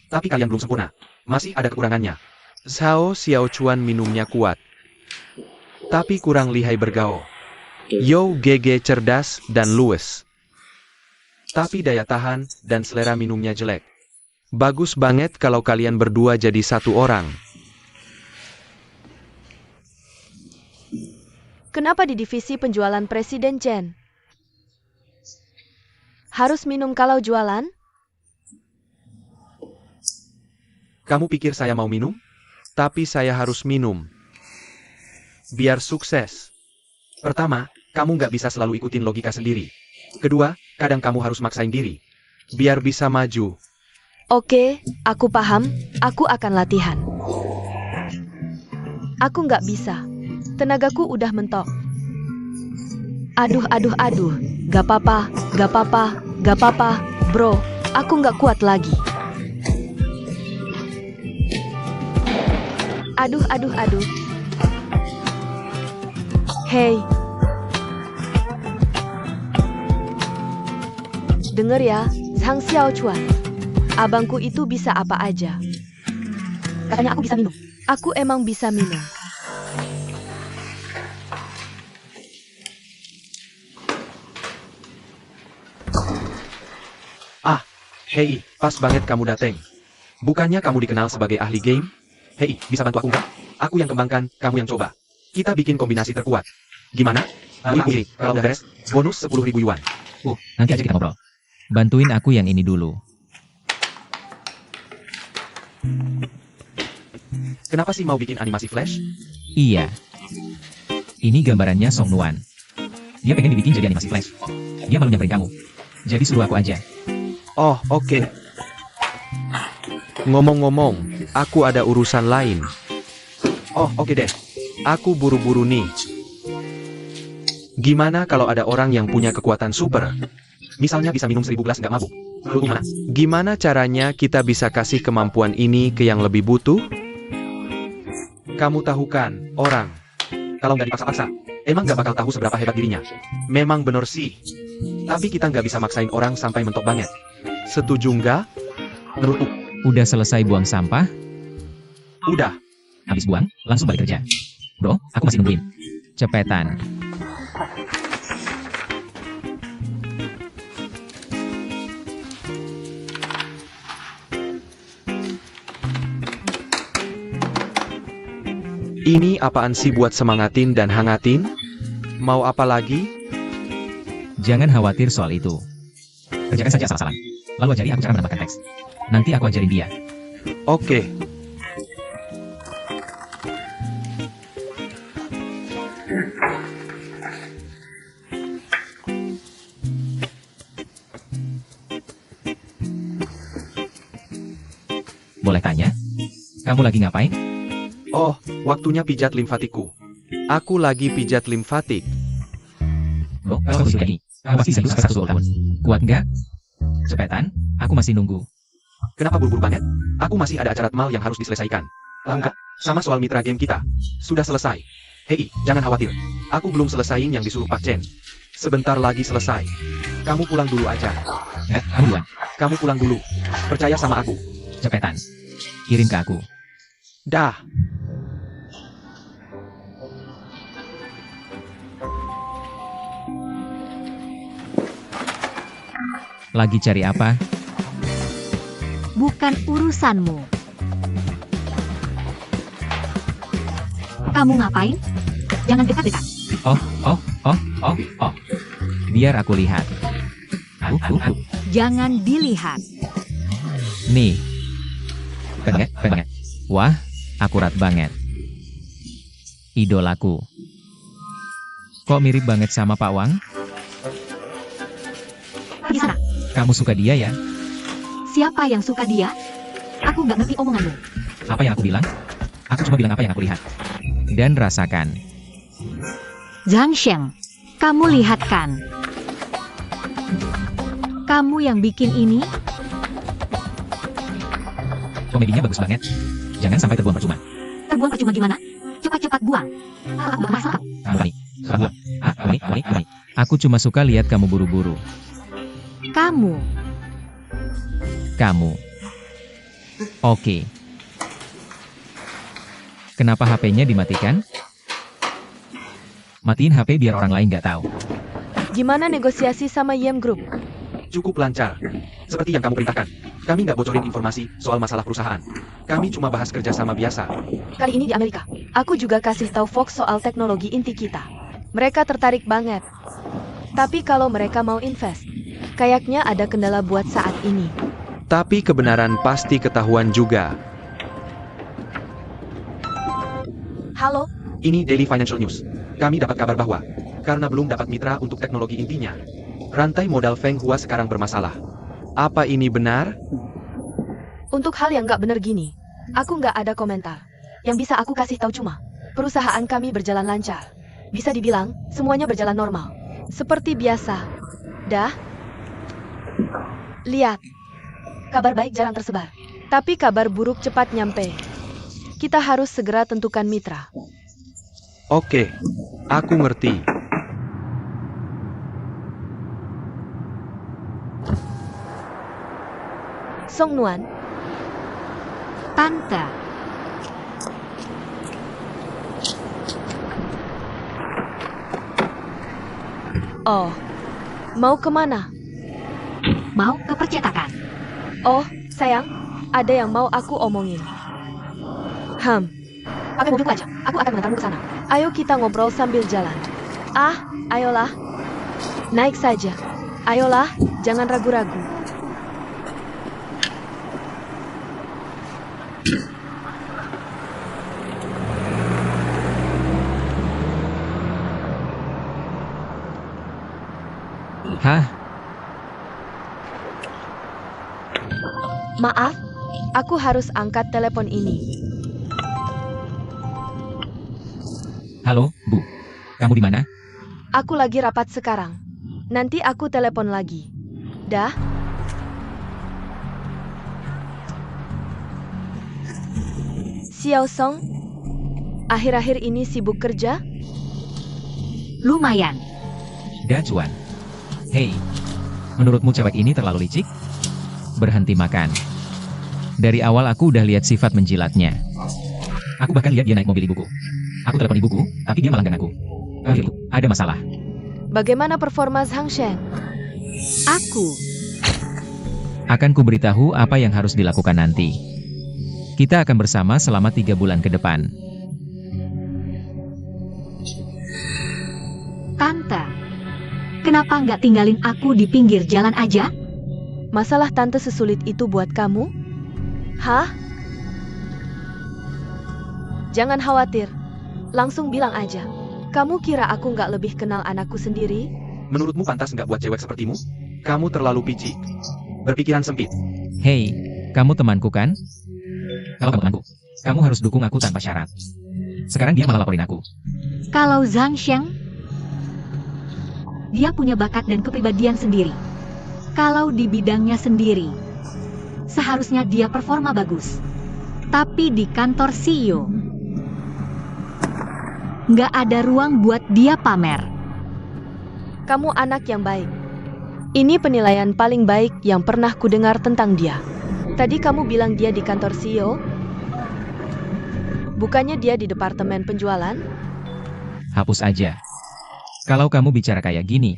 Tapi kalian belum sempurna. Masih ada kekurangannya. Sao Xiao Chuan minumnya kuat. Tapi kurang lihai bergaul. Yo Gege cerdas dan luwes. Tapi daya tahan dan selera minumnya jelek. Bagus banget kalau kalian berdua jadi satu orang. Kenapa di divisi penjualan Presiden Chen? Harus minum kalau jualan? Kamu pikir saya mau minum? Tapi saya harus minum. Biar sukses. Pertama, kamu nggak bisa selalu ikutin logika sendiri. Kedua, kadang kamu harus maksain diri. Biar bisa maju. Oke, aku paham. Aku akan latihan. Aku nggak bisa. Tenagaku udah mentok. Aduh. Gak apa-apa, bro. Aku nggak kuat lagi. Aduh. Hey. Dengar ya, Sang Xiao Chuan. Abangku itu bisa apa aja. Katanya aku bisa minum. Aku emang bisa minum. Hei, pas banget kamu dateng. Bukannya kamu dikenal sebagai ahli game? Hei, bisa bantu aku nggak? Aku yang kembangkan, kamu yang coba. Kita bikin kombinasi terkuat. Gimana? Iri, kalau udah beres, bonus 10.000 yuan. Nanti aja kita ngobrol. Bantuin aku yang ini dulu. Kenapa sih mau bikin animasi flash? Iya. Ini gambarannya Song Nuan. Dia pengen dibikin jadi animasi flash. Dia malu nyamperin kamu. Jadi suruh aku aja. Oh, oke. Ngomong-ngomong, aku ada urusan lain. Oh, oke deh. Aku buru-buru nih. Gimana kalau ada orang yang punya kekuatan super? Misalnya bisa minum 1000 gelas nggak mabuk. Lalu gimana? Gimana caranya kita bisa kasih kemampuan ini ke yang lebih butuh? Kamu tahu kan, orang. Kalau nggak dipaksa-paksa, emang nggak bakal tahu seberapa hebat dirinya. Memang bener sih. Tapi kita nggak bisa maksain orang sampai mentok banget. Setuju nggak? Menurutku, Udah selesai buang sampah? udah. Habis buang, langsung balik kerja. Bro, aku masih nungguin. Cepetan. Ini apaan sih buat semangatin dan hangatin? Mau apa lagi? Jangan khawatir soal itu. Kerjakan saja asal-asalan. Lalu ajari aku cara menambahkan teks. Nanti aku ajarin dia. Oke. Boleh tanya? Kamu lagi ngapain? Oh, waktunya pijat limfatiku. Aku lagi pijat limfatik. Bro, kamu sudah ini. Kamu masih serius 120 tahun. Kuat nggak? Cepetan, aku masih nunggu. Kenapa buru-buru banget? Aku masih ada acara mal yang harus diselesaikan. Enggak, sama soal mitra game kita. Sudah selesai. Hei, jangan khawatir. Aku belum selesaiin yang disuruh Pak Chen. Sebentar lagi selesai. Kamu pulang dulu aja. Kamu duluan. Kamu pulang dulu. Percaya sama aku. Cepetan. Kirim ke aku. Dah. Lagi cari apa? Bukan urusanmu. Kamu ngapain? Jangan dekat-dekat. Oh. Biar aku lihat. Jangan dilihat. Nih. Banget. Wah, akurat banget. Idolaku. Kok mirip banget sama Pak Wang? Di sana. Kamu suka dia ya? Siapa yang suka dia? Aku nggak ngerti omonganmu. Apa yang aku bilang? Aku cuma bilang apa yang aku lihat. Dan rasakan. Zhang Sheng, kamu lihat kan? Kamu yang bikin ini? Komedinya bagus banget. Jangan sampai terbuang percuma. Terbuang percuma gimana? Cepat-cepat buang. Aku masak. Ini. Aku cuma suka lihat kamu buru-buru. Kamu. Oke. Kenapa HP-nya dimatikan? Matiin HP biar orang lain nggak tahu. Gimana negosiasi sama Yem Group? Cukup lancar. Seperti yang kamu perintahkan. Kami nggak bocorin informasi soal masalah perusahaan. Kami cuma bahas kerjasama biasa. Kali ini di Amerika. Aku juga kasih tahu Fox soal teknologi inti kita. Mereka tertarik banget. Tapi kalau mereka mau invest, kayaknya ada kendala buat saat ini. Tapi kebenaran pasti ketahuan juga. Halo? Ini Daily Financial News. Kami dapat kabar bahwa, karena belum dapat mitra untuk teknologi intinya, rantai modal Feng Hua sekarang bermasalah. Apa ini benar? Untuk hal yang nggak bener gini, aku nggak ada komentar. Yang bisa aku kasih tahu cuma, perusahaan kami berjalan lancar. Bisa dibilang, semuanya berjalan normal. Seperti biasa. Dah? Lihat. Kabar baik jarang tersebar. Tapi kabar buruk cepat nyampe. Kita harus segera tentukan mitra. Oke, aku ngerti. Song Nuan, Tante, oh, mau kemana? mau ke percetakan. Oh, sayang, ada yang mau aku omongin. Pakai mobilku aja, aku akan mengantarmu ke sana. Ayo kita ngobrol sambil jalan. Ah, ayolah. Naik saja. Ayolah, jangan ragu-ragu. Hah? Maaf, Aku harus angkat telepon ini. Halo, Bu. Kamu di mana? Aku lagi rapat sekarang. Nanti aku telepon lagi. Dah? Xiao Song, akhir-akhir ini sibuk kerja? Lumayan. Da Chuan. Hei, menurutmu cewek ini terlalu licik? Berhenti makan. Dari awal aku udah lihat sifat menjilatnya. Aku bahkan lihat dia naik mobil ibuku. Aku telepon ibuku, tapi dia malah gak ngaku. Ibu, ada masalah. Bagaimana performa Zhang Sheng? Aku. Akan kuberitahu apa yang harus dilakukan nanti. Kita akan bersama selama 3 bulan ke depan. Tante. Kenapa nggak tinggalin aku di pinggir jalan aja? Masalah tante sesulit itu buat kamu? Hah? Jangan khawatir. Langsung bilang aja. Kamu kira aku nggak lebih kenal anakku sendiri? Menurutmu pantas nggak buat cewek sepertimu? Kamu terlalu picik. Berpikiran sempit. Hei, kamu temanku kan? Kalau kamu temanku, kamu harus dukung aku tanpa syarat. Sekarang dia malah laporin aku. Kalau Zhang Sheng, dia punya bakat dan kepribadian sendiri. Kalau di bidangnya sendiri, seharusnya dia performa bagus. Tapi di kantor CEO, nggak ada ruang buat dia pamer. Kamu anak yang baik. Ini penilaian paling baik yang pernah kudengar tentang dia. Tadi kamu bilang dia di kantor CEO? Bukannya dia di departemen penjualan? Hapus aja. Kalau kamu bicara kayak gini,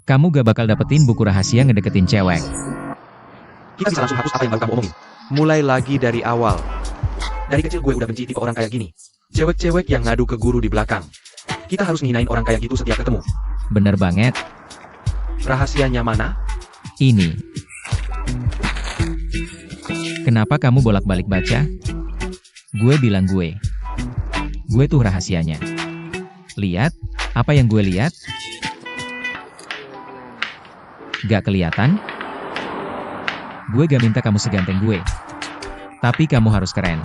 kamu gak bakal dapetin buku rahasia ngedeketin cewek. Kita bisa langsung hapus apa yang baru kamu omongin. Mulai lagi dari awal. Dari kecil gue udah benci tipe orang kayak gini. Cewek-cewek yang ngadu ke guru di belakang. Kita harus ngehinain orang kayak gitu setiap ketemu. Bener banget. Rahasianya mana? Ini. Kenapa kamu bolak-balik baca? Gue bilang gue. Gue tuh rahasianya. Lihat, apa yang gue lihat? Gak kelihatan? Gue gak minta kamu seganteng gue. Tapi kamu harus keren.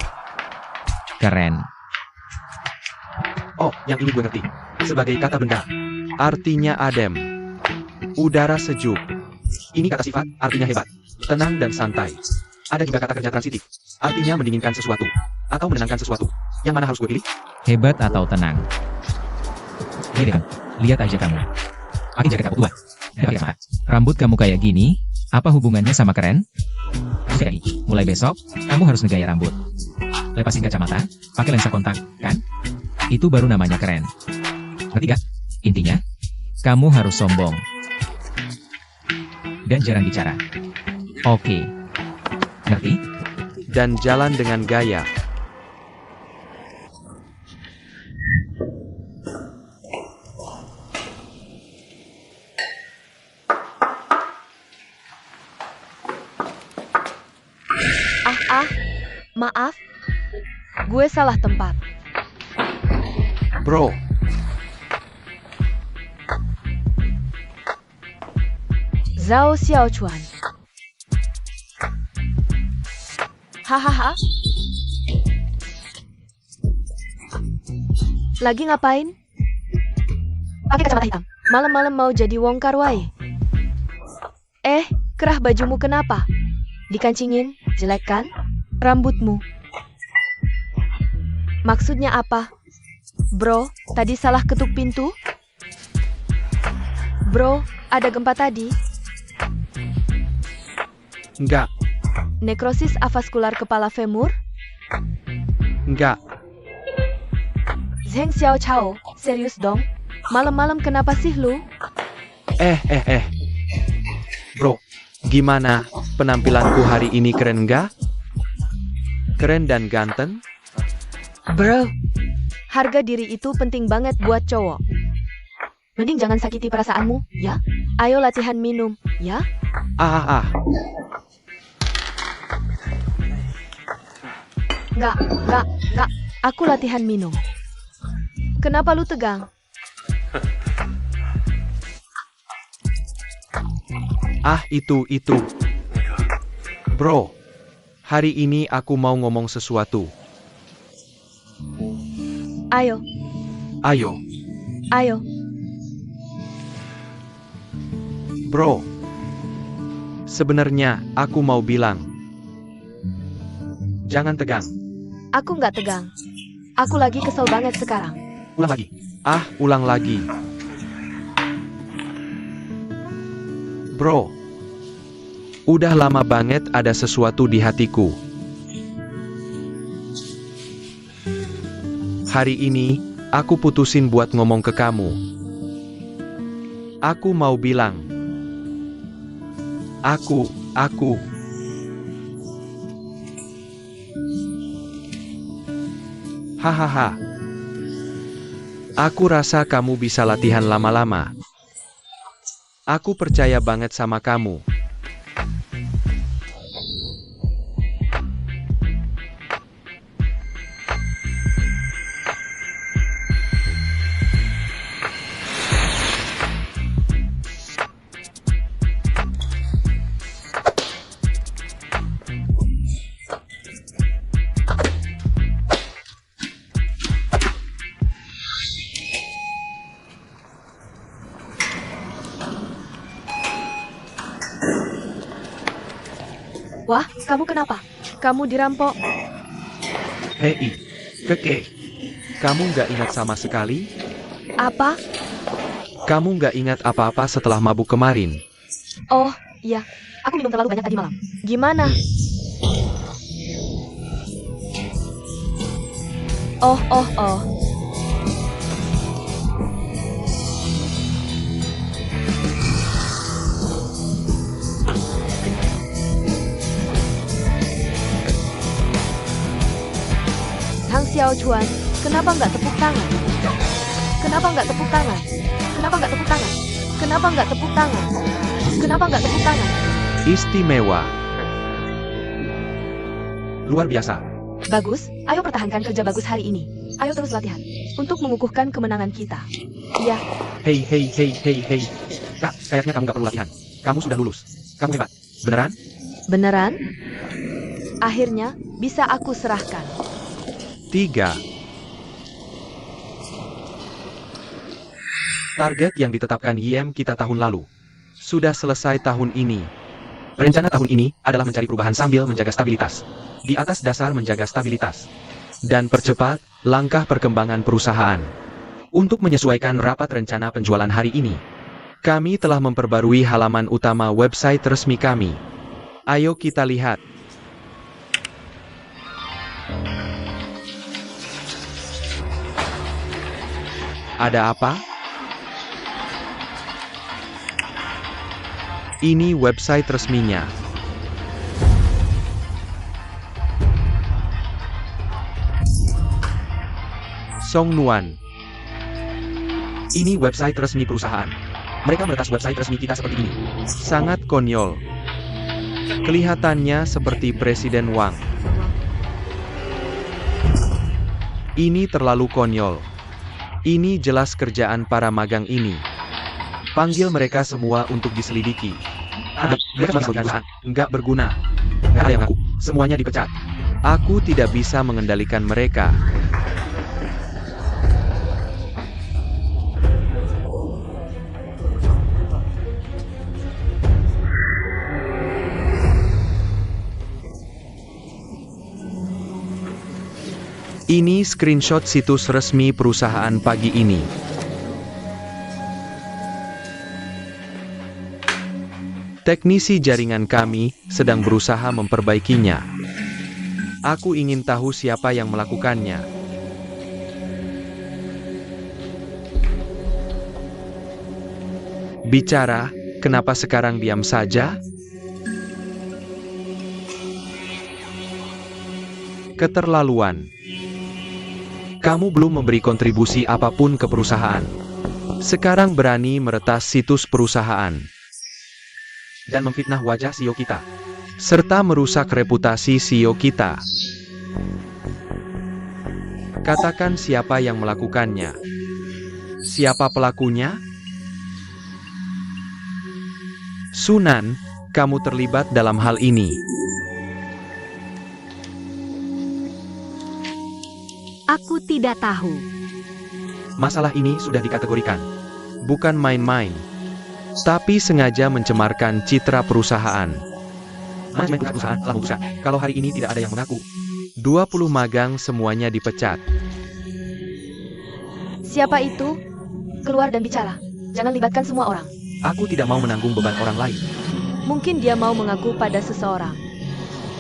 Keren. Oh, yang ini gue ngerti. Sebagai kata benda. Artinya adem. Udara sejuk. Ini kata sifat, artinya hebat. Tenang dan santai. Ada juga kata kerja transitif. Artinya mendinginkan sesuatu. Atau menenangkan sesuatu. Yang mana harus gue pilih? Hebat atau tenang? Hei kan, lihat aja kamu. Pakai jaket kapuk tua. Rambut kamu kayak gini, apa hubungannya sama keren? Oke, mulai besok, kamu harus ngegaya rambut. Lepasin kacamata, pakai lensa kontak, kan? Itu baru namanya keren. Ngerti gak? Intinya, kamu harus sombong. Dan jarang bicara. Oke. Ngerti? Dan jalan dengan gaya. Maaf. Gue salah tempat. Bro. Zhao Xiaochuan. Hahaha. Lagi ngapain? Pakai kacamata hitam. Malam-malam mau jadi Wong Kar-wai. Kerah bajumu kenapa? Dikancingin, jelek kan? Rambutmu. Maksudnya apa? Bro, tadi salah ketuk pintu? Bro, ada gempa tadi? Enggak. Nekrosis avaskular kepala femur? Enggak. Zheng Xiao Chao, serius dong? Malam-malam kenapa sih lu? Bro, gimana penampilanku hari ini, keren enggak? Keren dan ganteng? Bro, harga diri itu penting banget buat cowok. Mending jangan sakiti perasaanmu, ya? Ayo latihan minum, ya? Nggak. Aku latihan minum. Kenapa lu tegang? Itu. Bro, Hari ini aku mau ngomong sesuatu. Ayo, Ayo, ayo. bro. Sebenarnya, aku mau bilang. Jangan tegang. Aku nggak tegang. Aku lagi kesel banget sekarang. Ulang lagi. Ulang lagi. Bro. Udah lama banget ada sesuatu di hatiku. Hari ini, aku putusin buat ngomong ke kamu. Aku mau bilang. Aku. Hahaha. Aku rasa kamu bisa latihan lama-lama. Aku percaya banget sama kamu. Wah, kamu kenapa? Kamu dirampok. Hei, Keke. Kamu nggak ingat sama sekali? Apa? Kamu nggak ingat apa-apa setelah mabuk kemarin? Oh, iya. Aku minum terlalu banyak tadi malam. Gimana? Oh. Kang Xiao Chuan, kenapa nggak tepuk tangan? Kenapa nggak tepuk tangan? Kenapa nggak tepuk tangan? Kenapa nggak tepuk tangan? Kenapa nggak tepuk tangan? Istimewa. Luar biasa. Bagus, ayo pertahankan kerja bagus hari ini. Ayo terus latihan. Untuk mengukuhkan kemenangan kita. Iya, Hei. Kak, kayaknya kamu nggak perlu latihan. Kamu sudah lulus. Kamu hebat. Beneran? beneran? Akhirnya, bisa aku serahkan. 3. Target yang ditetapkan YM kita tahun lalu sudah selesai tahun ini. Rencana tahun ini adalah mencari perubahan sambil menjaga stabilitas. Di atas dasar menjaga stabilitas dan percepat langkah perkembangan perusahaan. Untuk menyesuaikan rapat rencana penjualan hari ini, kami telah memperbarui halaman utama website resmi kami. Ayo kita lihat. Ada apa? Ini website resminya. Song Nuan. Ini website resmi perusahaan. Mereka meretas website resmi kita seperti ini. Sangat konyol. Kelihatannya seperti Presiden Wang. Ini terlalu konyol. Ini jelas kerjaan para magang ini. Panggil mereka semua untuk diselidiki. Mereka nggak berguna. Nggak ada yang ngaku. Semuanya dipecat. Aku tidak bisa mengendalikan mereka. Ini screenshot situs resmi perusahaan pagi ini. Teknisi jaringan kami sedang berusaha memperbaikinya. Aku ingin tahu siapa yang melakukannya. Bicara, kenapa sekarang diam saja? Keterlaluan. Kamu belum memberi kontribusi apapun ke perusahaan. Sekarang berani meretas situs perusahaan. Dan memfitnah wajah CEO kita. Serta merusak reputasi CEO kita. Katakan siapa yang melakukannya. Siapa pelakunya? Sunan, kamu terlibat dalam hal ini. Aku tidak tahu. Masalah ini sudah dikategorikan. Bukan main-main. Tapi sengaja mencemarkan citra perusahaan. Manajemen perusahaan telah memutuskan, kalau hari ini tidak ada yang mengaku, 20 magang semuanya dipecat. Siapa itu? Keluar dan bicara. Jangan libatkan semua orang. Aku tidak mau menanggung beban orang lain. Mungkin dia mau mengaku pada seseorang.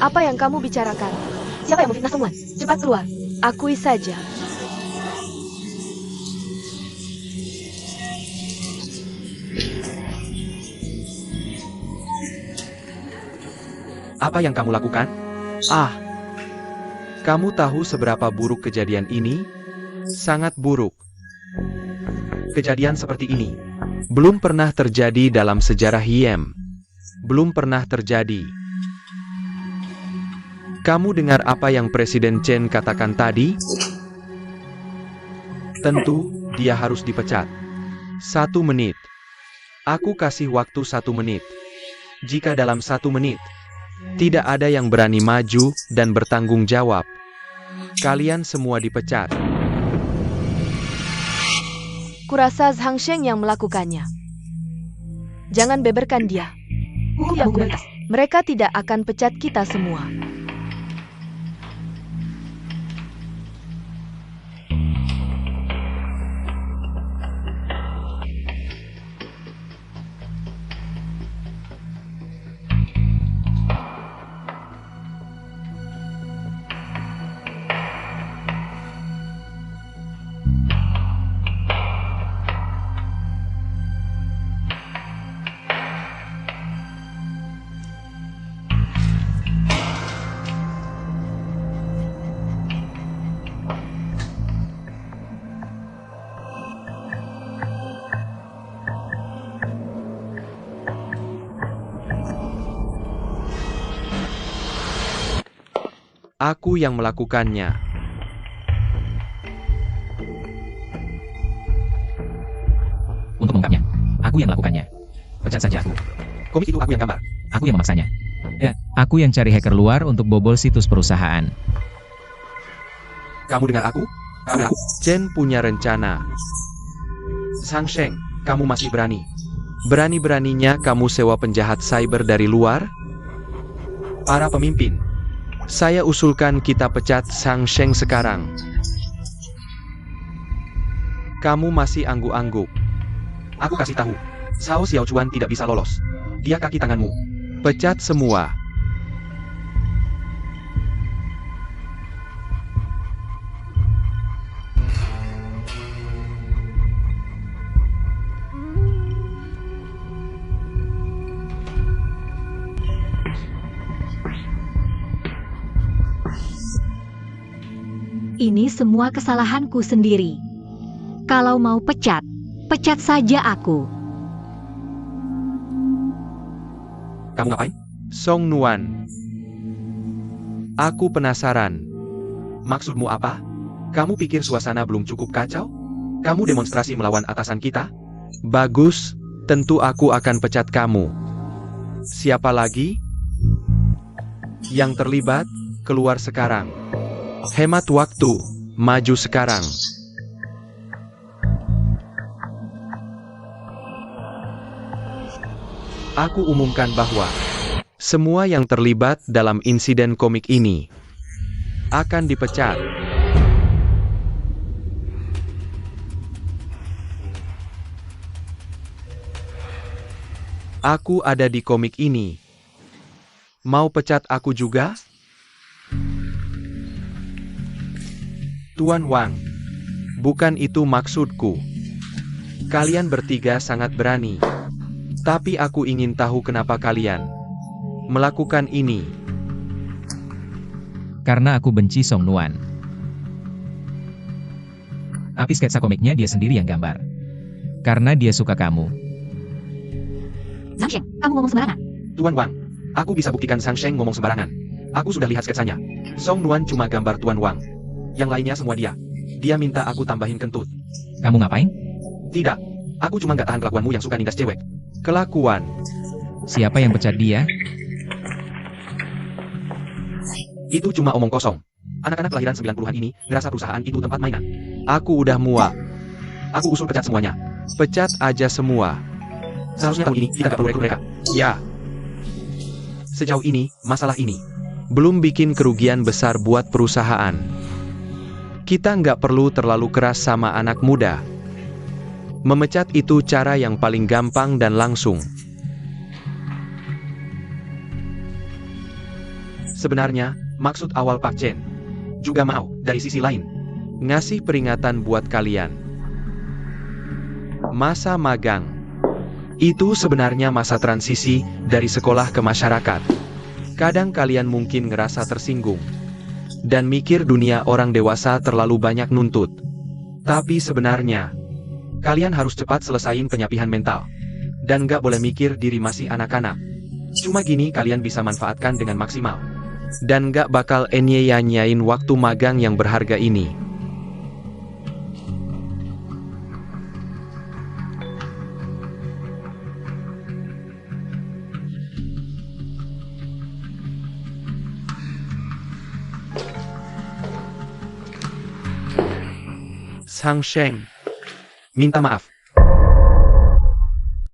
Apa yang kamu bicarakan? Siapa yang memfitnah Songwan? Cepat keluar. Akui saja. Apa yang kamu lakukan? Kamu tahu seberapa buruk kejadian ini? Sangat buruk. Kejadian seperti ini belum pernah terjadi dalam sejarah Hiem. Belum pernah terjadi. Kamu dengar apa yang Presiden Chen katakan tadi? Tentu, dia harus dipecat. 1 menit. Aku kasih waktu 1 menit. Jika dalam 1 menit tidak ada yang berani maju dan bertanggung jawab, kalian semua dipecat. Kurasa Zhang Sheng yang melakukannya. Jangan beberkan dia. Hukum yang berbatas. Mereka tidak akan pecat kita semua. Aku yang melakukannya. Untuk mengungkapnya, aku yang melakukannya. Pecat saja aku. Komik itu aku yang gambar. Aku yang memaksanya. Ya, aku yang cari hacker luar untuk bobol situs perusahaan. Kamu dengar aku? Chen punya rencana. Zhang Sheng, kamu masih berani. Berani-beraninya kamu sewa penjahat cyber dari luar? Para pemimpin, saya usulkan kita pecat Zhang Sheng sekarang. Kamu masih angguk-angguk. Aku kasih tahu, Cao Xiaochuan tidak bisa lolos. Dia kaki tanganmu. Pecat semua. Ini semua kesalahanku sendiri. Kalau mau pecat, pecat saja aku. Kamu ngapain? Song Nuan. Aku penasaran. Maksudmu apa? Kamu pikir suasana belum cukup kacau? Kamu demonstrasi melawan atasan kita? Bagus, tentu aku akan pecat kamu. Siapa lagi? Yang terlibat, keluar sekarang. Hemat waktu, maju sekarang. Aku umumkan bahwa semua yang terlibat dalam insiden komik ini akan dipecat. Aku ada di komik ini. Mau pecat aku juga? Tuan Wang, bukan itu maksudku. Kalian bertiga sangat berani. Tapi aku ingin tahu kenapa kalian melakukan ini. Karena aku benci Song Nuan. Tapi sketsa komiknya dia sendiri yang gambar. Karena dia suka kamu. Zhang Sheng, kamu ngomong sembarangan. Tuan Wang, aku bisa buktikan Zhang Sheng ngomong sembarangan. Aku sudah lihat sketsanya. Song Nuan cuma gambar Tuan Wang. Yang lainnya semua dia. Dia minta aku tambahin kentut. Kamu ngapain? Tidak, aku cuma gak tahan kelakuanmu yang suka nindas cewek. Kelakuan. Siapa yang pecat dia? Itu cuma omong kosong. Anak-anak kelahiran 90-an ini ngerasa perusahaan itu tempat mainan. Aku udah muak. Aku usul pecat semuanya. Pecat aja semua. Seharusnya tahun ini kita gak perlu rekrut mereka. Ya. Sejauh ini, masalah ini belum bikin kerugian besar buat perusahaan. Kita nggak perlu terlalu keras sama anak muda. Memecat itu cara yang paling gampang dan langsung. Sebenarnya, maksud awal Pak Chen juga mau, dari sisi lain, ngasih peringatan buat kalian. Masa magang itu sebenarnya masa transisi dari sekolah ke masyarakat. Kadang kalian mungkin ngerasa tersinggung dan mikir dunia orang dewasa terlalu banyak nuntut. Tapi sebenarnya, kalian harus cepat selesaiin penyapihan mental. Dan gak boleh mikir diri masih anak-anak. Cuma gini kalian bisa manfaatkan dengan maksimal. Dan gak bakal nyanyain waktu magang yang berharga ini. Sang Sheng minta maaf.